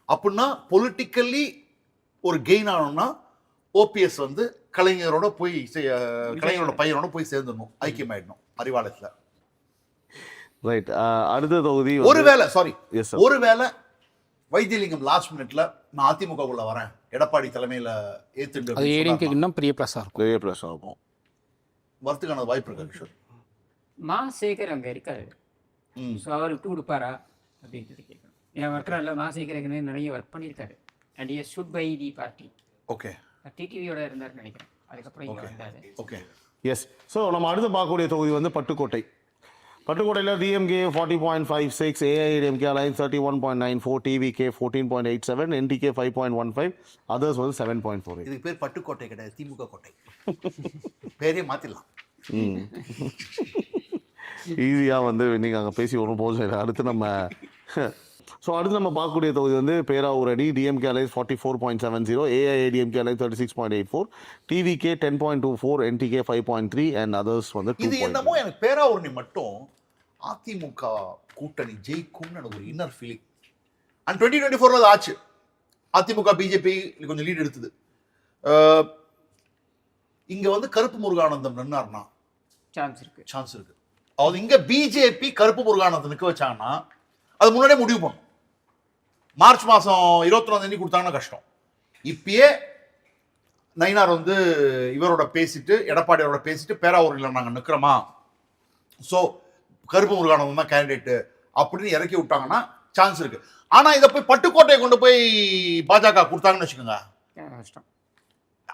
அப்படின்னா பொலிட்டிக்கல்லி ஒரு கெயின் ஆகணும்னா ஓபிஎஸ் வந்து கலைஞரோட போய் கலைஞரோட பையனோட போய் சேர்ந்துடணும், ஐக்கியமாயிடணும் அறிவாலயத்தில். ரைட். அடுத்த தொகுதி ஒருவேளை வைத்தியலிங்கம் லாஸ்ட் மினிட்ல நான் அதிமுகவுக்குள்ள வரேன், எடப்பாடி தலைமையில ஏத்துட்டு அது ஏடிஎம்கே இன்னும் பெரிய ப்ளஸ்ஸாக இருக்கும். பெரிய ப்ளஸ் ஆகும். வரத்துக்கான வாய்ப்பு இருக்கு கிஷோர். மா சேகர் அங்கே இருக்காரு, ஸோ அவர் விட்டு கொடுப்பாரா அப்படின்றது கேட்கணும். என் ஒர்க்கர் இல்லை, மா சேகர் நிறைய ஒர்க் பண்ணியிருக்காரு. And is shot by the party. Okay, டிடிவியோட இருந்தாருன்னு நினைக்கிறேன். அதுக்கப்புறம் இங்கே வந்தாரு. Okay, S. ஸோ நம்ம அடுத்து பார்க்கக்கூடிய தொகுதி வந்து பட்டுக்கோட்டை. பட்டுக்கோட்டையில் DMK 40.56, AIADMK alliance 31.94, TVK 14.87, NTK 5.15, others வந்து 7.48. இதுக்கு பேர் பட்டுக்கோட்டை கிடையாது, திமுக கோட்டை. பேரே மாத்திடலாம். ஈஸியாக வந்து நீங்கள் அங்கே பேசி ஒன்றும் போது. அடுத்து நம்ம பார்க்கக்கூடிய தொகுதி வந்து பேராவூர் அடி. DMK alliance 44.70, AIADMK alliance 36.84, TVK 10.24, NTK 5.3 and others வந்து 2. இது என்னமோ எனக்கு பேராவூரணி மட்டும் அதிமுக கூட்டணி ஜெயிக்கும்னு எனக்கு ஒரு இன்னர் ஃபீலிங். அண்ட் 2024 அது ஆச்சு. அதிமுக பிஜேபி கொஞ்சம் லீட் எடுத்தது. இங்க வந்து கருப்பு முருகானந்தம் நின்னார்னா சான்ஸ் இருக்கு. அதாவது இங்க பிஜேபி கருப்பு முருகானந்தம் நிற்க வச்சாங்கன்னா அது முன்னாடியே முடிவு பண்ணும். மார்ச் மாதம் 21 கொடுத்தாங்கன்னா கஷ்டம். இப்பயே நயினார் வந்து இவரோட பேசிட்டு எடப்பாடியோட பேசிட்டு பேராவூரில் நாங்கள் நிற்கிறோமா, ஸோ கருப்பு முருகானந்தம் தான் கேண்டிடேட்டு அப்படின்னு இறக்கி விட்டாங்கன்னா சான்ஸ் இருக்கு. ஆனால் இதை போய் பட்டுக்கோட்டையை கொண்டு போய் பாஜக கொடுத்தாங்கன்னு வச்சுக்கோங்க, கஷ்டம்.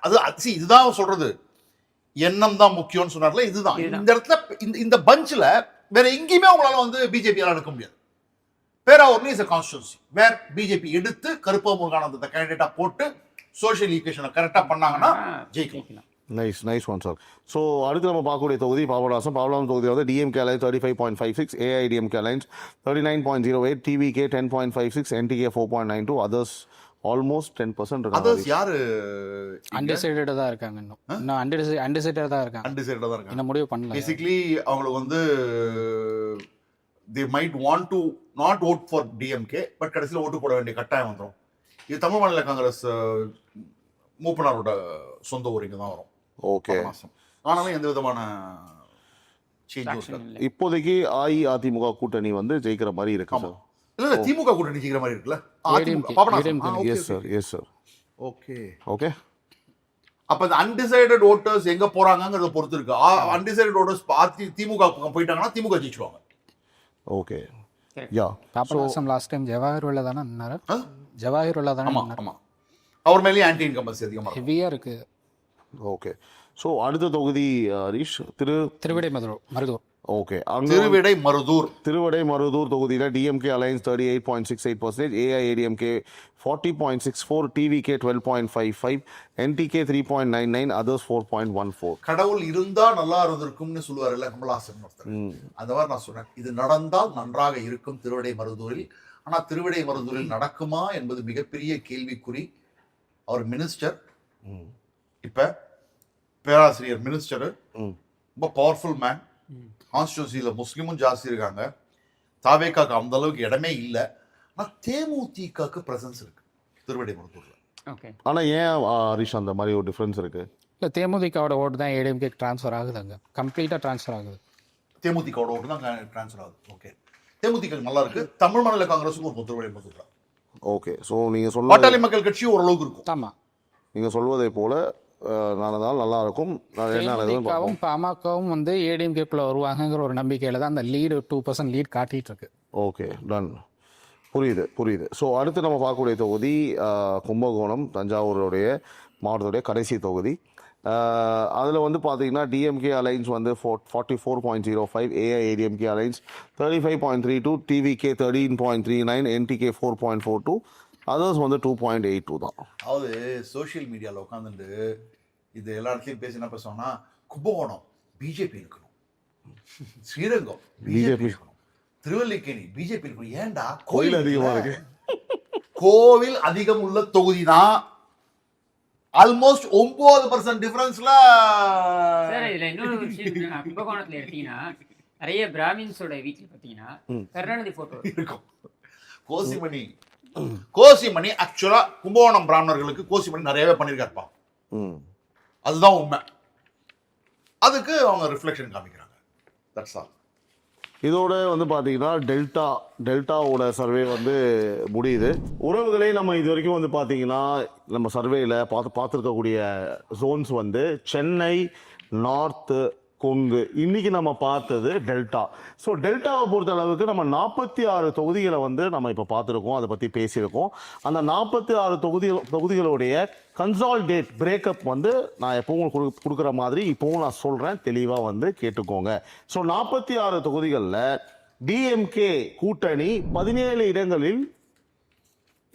அது இதுதான் சொல்றது, எண்ணம் தான் முக்கியம்னு சொன்னார்ல, இதுதான் இந்த இடத்துல இந்த பஞ்சில் வேற எங்கேயுமே அவங்களால வந்து பிஜேபியால் எடுக்க முடியாது. Peravurani is a constituency where BJP எடுத்து கருப்பு முருகானந்தத்தை கேண்டிடேட்டா போட்டு சோஷியல் ஈக்குவேஷனை கரெக்டாக பண்ணாங்கன்னா ஜெயிக்கலாம். Nice one sir. ஸோ அடுத்து நம்ம பார்க்கக்கூடிய தொகுதி பாபநாசம் தொகுதி வந்து DMK alliance 35.56, AIADMK alliance 39.08, TVK 10.56, NTK 4.92, others almost 10% others யாரு அன்டிசைடடாக தான் இருக்காங்க. இன்னும் அன்டிசைடடாக தான் இருக்காங்க. இன்னும் முடிவு பண்ணல. பேசிக்லி அவங்களுக்கு வந்து they might want to not vote for DMK, but கடைசியில் ஓட்டு போட வேண்டிய கட்டாயம் வந்துடும். இது தமிழ் மாநில காங்கிரஸ் மூப்பனாரோட சொந்த ஊர் இங்கே தான் வரும். ஓகே, ஆனாலும் எந்த விதமான சேஞ்சும் இப்போதைக்கு அஇஅதிமுக கூட்டணி வந்து ஜெயிக்கிற மாதிரி இருக்கு சார். இல்ல திமுக கூட்டணி ஜெயிக்கிற மாதிரி இருக்குல்ல. Yes sir. ஓகே. அப்ப இந்த அன்டிசைடட் ஓட்டர்ஸ் எங்க போறாங்கங்கறத பொறுத்து இருக்கு. அன்டிசைடட் ஓட்டர்ஸ் திமுக போயிட்டாங்கன்னா திமுக ஜெயிச்சுவாங்க. ஓகே. யா பாபநாசம் லாஸ்ட் டைம் ஜவாஹர் உள்ள தானே நின்னாரு. ஜவாஹர் உள்ள தானே ஆமா ஆமா, அவர் மேலேயும் ஆன்டி இன்கம்பன்சி அதிகமாக இருக்கும். ஹெவியாக இருக்கு. ஓகே. ஸோ அடுத்த தொகுதி ஹரீஷ் திருவிடை மருதூர். ஓகே. திருவிடை மருதூர். திருவிடை மருதூர் தொகுதியில் DMK alliance 38.68%, AIADMK 40.64, TVK 12.55, NTK 3.99, others 4.14. கடவுள் இருந்தா நல்லா இருந்திருக்கும்னு சொல்லுவார்ல கமலஹாசன் ஒருத்தர், அந்த மாதிரி நான் சொன்னேன் இது நடந்தால் நன்றாக இருக்கும் திருவிடை மருதூரில். ஆனா திருவிடை மருதூரில் நடக்குமா என்பது மிகப்பெரிய கேள்விக்குறி. அவர் மினிஸ்டர், இப்ப பேராசிரியர் மினிஸ்டர், ரொம்ப பவர்ஃபுல் மேன். கான்ஸ்டியூன்சியில் முஸ்லீமும் ஜாஸ்தி இருக்காங்க. தாவேக்காக்கு அந்த அளவுக்கு இடமே இல்லை. ஆனால் தேமுதிகக்கு பிரசன்ஸ் இருக்கு திருவிடை மருதூர்ல. ஓகே. ஆனால் ஏன் ஹரிஷ் அந்த மாதிரி ஒரு டிஃப்ரென்ஸ் இருக்கு? இல்லை, தேமுதிகவோட ஓட்டு தான் ஏடிஎம்கே ட்ரான்ஸ்ஃபர் ஆகுது, அங்கே கம்ப்ளீட்டாக ட்ரான்ஸ்ஃபர் ஆகுது. தேமுதிகவோட ஓட்டு தான் ட்ரான்ஸ்ஃபர் ஆகுது. ஓகே. தேமுதிக நல்லா இருக்கு. தமிழ் மாநில காங்கிரஸுக்கும் ஒரு திருவிடை மருதூர். ஓகே. ஸோ நீங்கள் சொல்ல பாட்டாளி மக்கள் கட்சி ஓரளவுக்கு இருக்கும். ஆமாம், நீங்கள் சொல்வதை போல நடந்தால் நல்லா இருக்கும். தேமுதிகவும் பாமகவும் வந்து ஏடிஎம்கேக்குள்ள வருவாங்கங்கிற ஒரு நம்பிக்கையில் தான் அந்த லீடு 2% லீட் காட்டிட்டு இருக்கு. Okay, ton. புரியுது. ஸோ அடுத்து நம்ம பார்க்கக்கூடிய தொகுதி கும்பகோணம், தஞ்சாவூருடைய மாவட்டத்துடைய கடைசி தொகுதி. அதில் வந்து பார்த்தீங்கன்னா டிஎம்கே அலைன்ஸ் வந்து 44.05, AIADMK alliance 35.32, TVK 13.39, NTK 4.42, others வந்து 2.82 தான். அதாவது சோசியல் மீடியாவில் உட்காந்துட்டு இது எல்லா இடத்துலையும் பேசி என்ன பேசுவோம்னா, கும்பகோணம் பிஜேபி இருக்கணும், ஸ்ரீரங்கம் பிஜேபி இருக்கணும், திருவல்லிக்கேணி பிஜேபி இருக்கணும். ஏன்டா கோயில் அதிகமாக இருக்கு. கோவில் அதிகம் உள்ள தொகுதி தான். ஆல்மோஸ்ட் 9% டிஃபரன்ஸ்ல. சார் இதுல இன்னொரு விஷயம், கும்பகோணத்துல எடுத்தீங்கன்னா நிறைய பிராமின்ஸோட வீட்டுல பாத்தீங்கன்னா கருணாநிதி போட்டோ இருக்கும். கோசிமணி ஆக்சுவலா கும்பகோணம் பிராமணர்களுக்கு கோசிமணி நிறையவே பண்ணியிருக்காருப்பா. அதுதான் உண்மை. அதுக்கு அவங்க ரிஃப்ளெக்ஷன் காமிக்கிறாங்க. That's all. இதோட வந்து பார்த்தீங்கன்னா டெல்டாவோட சர்வே வந்து முடியுது. உறவுகளே, நம்ம இது வரைக்கும் வந்து பார்த்தீங்கன்னா நம்ம சர்வேயில் பார்த்துருக்கக்கூடிய ஜோன்ஸ் வந்து சென்னை, நார்த்து, கொங்கு. இன்னைக்கு நம்ம பார்த்தது டெல்டா. ஸோ டெல்டாவை பொறுத்த அளவுக்கு நம்ம 46 தொகுதிகளை வந்து நம்ம இப்போ பார்த்துருக்கோம், அதை பற்றி பேசியிருக்கோம். அந்த 46 தொகுதிகளுடைய கன்சால்டேட் பிரேக்கப் வந்து நான் எப்பவும் கொடுக்குற மாதிரி இப்போவும் நான் சொல்கிறேன், தெளிவாக வந்து கேட்டுக்கோங்க. ஸோ 46 தொகுதிகளில் டிஎம்கே கூட்டணி 17 இடங்களில்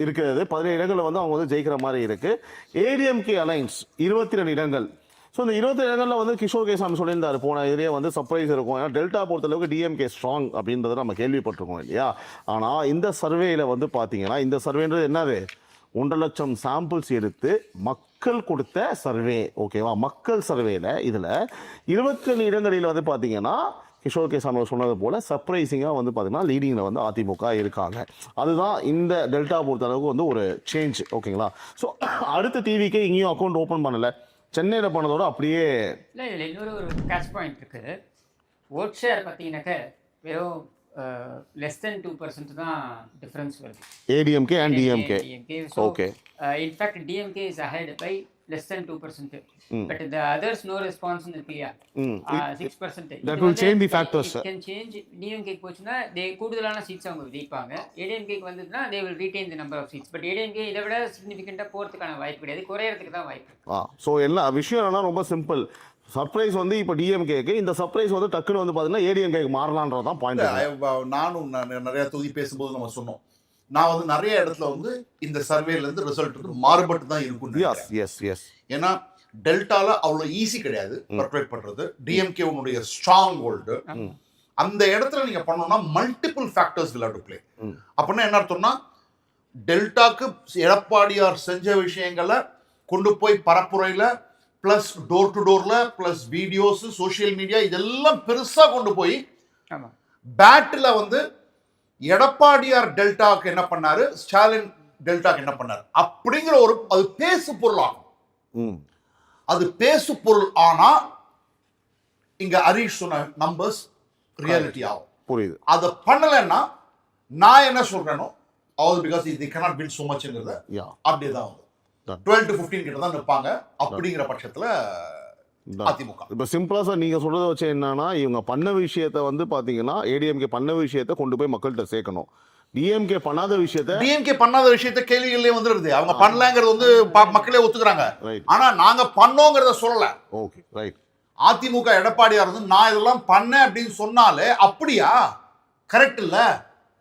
இருக்கிறது. 17 இடங்களில் வந்து அவங்க வந்து ஜெயிக்கிற மாதிரி இருக்குது. ஏடிஎம்கே அலைன்ஸ் 22 இடங்கள். ஸோ இந்த 22 இடங்களில் வந்து கிஷோர் கேசாமி சொல்லியிருந்தாரு போன இதுலேயே வந்து சர்ப்ரைஸ் இருக்கும். ஏன்னா டெல்டா பொறுத்தளவுக்கு டிஎம்கே ஸ்ட்ராங் அப்படின்றத நம்ம கேள்விப்பட்டிருக்கோம் இல்லையா. ஆனால் இந்த சர்வேயில் வந்து பார்த்தீங்கன்னா, இந்த சர்வேன்றது என்னது, 1.5 லட்சம் சாம்பிள்ஸ் எடுத்து மக்கள் கொடுத்த சர்வே. ஓகேவா, மக்கள் சர்வேல இதில் 22 இடங்களில் வந்து பார்த்தீங்கன்னா கிஷோர் கேசாமி சொன்னது போல் சர்ப்ரைசிங்காக வந்து பார்த்தீங்கன்னா லீடிங்கில் வந்து அதிமுக இருக்காங்க. அதுதான் இந்த டெல்டா பொறுத்தளவுக்கு வந்து ஒரு சேஞ்ச். ஓகேங்களா. ஸோ அடுத்த டிவிக்கு இங்கேயும் அக்கௌண்ட் ஓப்பன் பண்ணலை, சென்னையில் பண்ணதோட அப்படியே. இல்லை, இதில் இன்னொரு கேட்ச் பாயிண்ட் இருக்குது. ஓட் ஷேர் பார்த்தீங்கன்னாக்க வெறும் லெஸ் தென் 2% தான் டிஃபரன்ஸ் வருது ADMK and DMK. Okay. In fact DMK is ahead by less than 2%. But the others no response இல்லையா, 6%. That will change the factors. It can change. DMK போச்சுன்னா கூடுதலான seeds அவங்க ஜெயிப்பாங்க. ADMK வந்ததுன்னா they will retain the number of seats. But ADMK இதை விட சிக்னிஃபிகண்டாக போகிறதுக்கான வாய்ப்பு கிடையாது, குறையறதுக்கு தான் வாய்ப்பு. ஸோ எல்லா விஷயம் என்னன்னா ரொம்ப சிம்பிள். சர்ப்ரைஸ் வந்து இப்போ டிஎம்கேக்கு, இந்த சர்ப்ரைஸ் வந்து டக்குன்னு வந்து பார்த்தீங்கன்னா ஏடிஎம்கேக்கு மாறலான்றது தான் பாயிண்ட். நானும் நிறைய தொகுதி பேசும்போது நம்ம சொன்னோம், நான் வந்து நிறைய இடத்துல வந்து இந்த சர்வேல இருந்து ரிசல்ட் வந்து மாறுபட்டு தான் இருக்கும். ஏன்னா டெல்டால அவ்வளவு ஈஸி கிடையாது பர்ஃபெக்ட் பண்றது. டிஎம்கே உன்னுடைய ஸ்ட்ராங் ஹோல்டு. அந்த இடத்துல நீங்க பண்ணணும்னா multiple factors will have to play. அப்படின்னா என்ன அர்த்தம்னா, டெல்டாக்கு எடப்பாடியார் செஞ்ச விஷயங்களை கொண்டு போய் பரப்புரையில பிளஸ் டோர் டு டோர்ல பிளஸ் வீடியோஸ், சோசியல் மீடியா, இதெல்லாம் பெருசா கொண்டு போய் பேட்டில் வந்து எடப்பாடியார் டெல்டாக்கு என்ன பண்ணாரு, ஸ்டாலின் டெல்டாக்கு என்ன பண்ணாரு அப்படிங்கிற ஒரு அது பேசு பொருளாகும். அது பேசு பொருள் ஆனா இங்க ஹரீஷ் சொன்ன நம்பர்ஸ் ரியாலிட்டி ஆகும். புரியுது. அதை பண்ணலைன்னா நான் என்ன சொல்றேனோ அதாவது பிகாஸ் இது cannot build so muchங்கிறத அப்படியே தான் வந்து 12 to 15 கிட்ட தான் நிற்பாங்க. அப்படிங்கிற பட்சத்துல அதிமுக. இப்போ சிம்பிளா சார் நீங்க சொல்றதை வச்சு என்னன்னா, இவங்க பண்ண விஷயத்த வந்து பாத்தீங்கன்னா ஏடிஎம்கே பண்ண விஷயத்த கொண்டு போய் மக்கள்கிட்ட சேர்க்கணும். டிஎம்கே பண்ணாத விஷயத்த டிஎம்கே பண்ணாத விஷயத்த கேள்விகளே வந்துருது. அவங்க பண்ணலங்கிறது வந்து மக்களே ஒத்துக்கிறாங்க. ரைட். ஆனா நாங்க பண்ணோங்கிறத சொல்லல. Okay right. அதிமுக எடப்பாடியார் வந்து நான் இதெல்லாம் பண்ணேன் அப்படின்னு சொன்னாலே அப்படியா கரெக்ட் இல்ல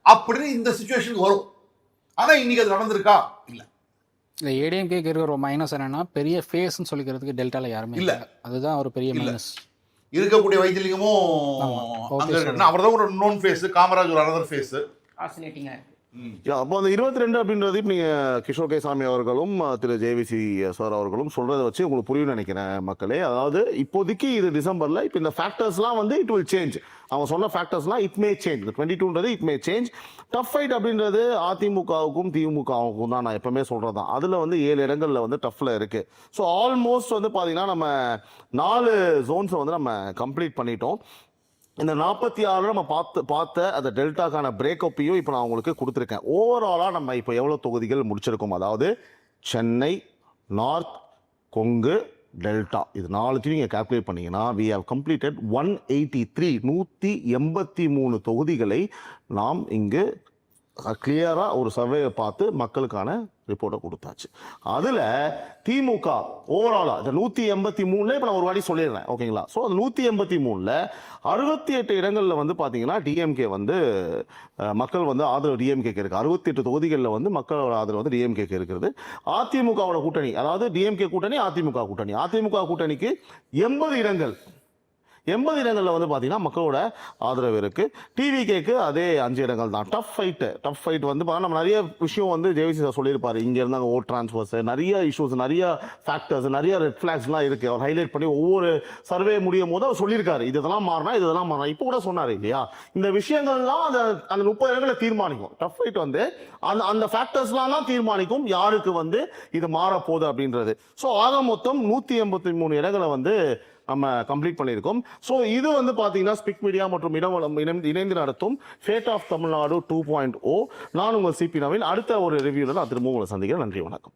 அப்படின்னு இந்த சிச்சுவேஷன் வரும். ஆனா இன்னைக்கு அது நடந்திருக்கா இல்ல. இந்த ஏடிஎம்கேக்கு இருக்கிற ஒரு மைனஸ் என்னன்னா பெரிய ஃபேஸ்ன்னு சொல்லிக்கிறதுக்கு டெல்டால யாருமே இல்ல. இல்லை. அதுதான் ஒரு பெரிய மைனஸ். இருக்கக்கூடிய வைத்தியலிங்கமும் அங்க இருக்கு. அவர் தான் ஒரு நோன் ஃபேஸ், காமராஜ் ஒரு அனதர் ஃபேஸ். ஆசிலேட்டிங்காக இருக்குது. அப்போ அந்த 22 அப்படின்றது இப்போ நீங்க கிஷோர் கேசாமி அவர்களும் திரு ஜேவிசி சார் அவர்களும் சொல்றதை வச்சு உங்களுக்கு புரியும் நினைக்கிறேன் மக்களே. அதாவது இப்போதைக்கு இது டிசம்பர்ல இப்போ இந்த ஃபேக்டர்ஸ்லாம் வந்து இட் வில் சேஞ்ச். அவங்க சொன்ன ஃபேக்டர்ஸ்லாம் இட் மே சேஞ்ச். 22ன்றது it may change. Tough fight அப்படின்றது அதிமுகவுக்கும் திமுகவுக்கும் தான் நான் எப்பவுமே சொல்றது தான். அதுல வந்து 7 இடங்கள்ல வந்து டஃப்ல இருக்கு. ஸோ ஆல்மோஸ்ட் வந்து பாத்தீங்கன்னா நம்ம 4 ஜோன்ஸை வந்து நம்ம கம்ப்ளீட் பண்ணிட்டோம். இந்த 46 நம்ம பார்த்த அந்த டெல்டாக்கான பிரேக்கப்பையும் இப்போ நான் உங்களுக்கு கொடுத்துருக்கேன். ஓவராலாக நம்ம இப்போ எவ்வளோ தொகுதிகள் முடிச்சிருக்கோம், அதாவது சென்னை, நார்த், கொங்கு, டெல்டா, இது 4த்தையும் நீங்கள் கால்குலேட் பண்ணீங்கன்னா வி ஹவ் கம்ப்ளீட்டட் 183 தொகுதிகளை நாம் இங்கு கிளியராக ஒரு சர்வேயை பார்த்து மக்களுக்கான ரிப்போர்ட்டை கொடுத்தாச்சு. அதில் திமுக ஓவராலாக இந்த 183 இப்போ நான் ஒரு வாட்டி சொல்லிடுறேன் ஓகேங்களா. ஸோ அந்த 183ல் 68 இடங்களில் வந்து பார்த்தீங்கன்னா டிஎம்கே வந்து மக்கள் வந்து ஆதரவு டிஎம்கேக்கு இருக்குது. 68 தொகுதிகளில் வந்து மக்களோட ஆதரவு வந்து டிஎம்கேக்கு இருக்கிறது. அதிமுகவோட கூட்டணி, அதாவது டிஎம்கே கூட்டணி, அதிமுக கூட்டணி, அதிமுக கூட்டணிக்கு 80 இடங்கள், 80 இடங்களில் வந்து பார்த்தீங்கன்னா மக்களோட ஆதரவு இருக்கு. டிவிகேக்கு அதே 5 இடங்கள் தான். டஃப் ஃபைட் வந்து நம்ம நிறைய விஷயம் வந்து ஜேவிசி சார் சொல்லியிருப்பாரு. இங்கே இருந்தாங்க ஓட் டிரான்ஸ்ஃபர்ஸ், நிறைய இஷ்யூஸ், நிறைய ஃபேக்டர்ஸ், நிறைய ரெட் ஃபிளாக்ஸ்லாம் இருக்கு. அவர் ஹைலைட் பண்ணி ஒவ்வொரு சர்வே முடியும் போது அவர் சொல்லியிருக்காரு இதெல்லாம் மாறினா இதெல்லாம் மாறினா. இப்போ கூட சொன்னார் இல்லையா, இந்த விஷயங்கள்லாம் அந்த 30 இடங்களை தீர்மானிக்கும். டஃப் ஃபைட் வந்து அந்த ஃபேக்டர்ஸ்லாம் தான் தீர்மானிக்கும் யாருக்கு வந்து இது மாறப்போகுது அப்படின்றது. ஸோ ஆக மொத்தம் 183 இடங்களை வந்து நம்ம கம்ப்ளீட் பண்ணியிருக்கோம். ஸோ இது வந்து பார்த்தீங்கன்னா ஸ்பிக் மீடியா மற்றும் இடவளம் இணைந்து நடத்தும் ஃபேட் ஆஃப் தமிழ்நாடு 2.0. நான் உங்கள் சிபி நவீன். அடுத்த ஒரு ரிவ்யூவில் நான் திரும்பவும் உங்களை சந்திக்கிறேன். நன்றி, வணக்கம்.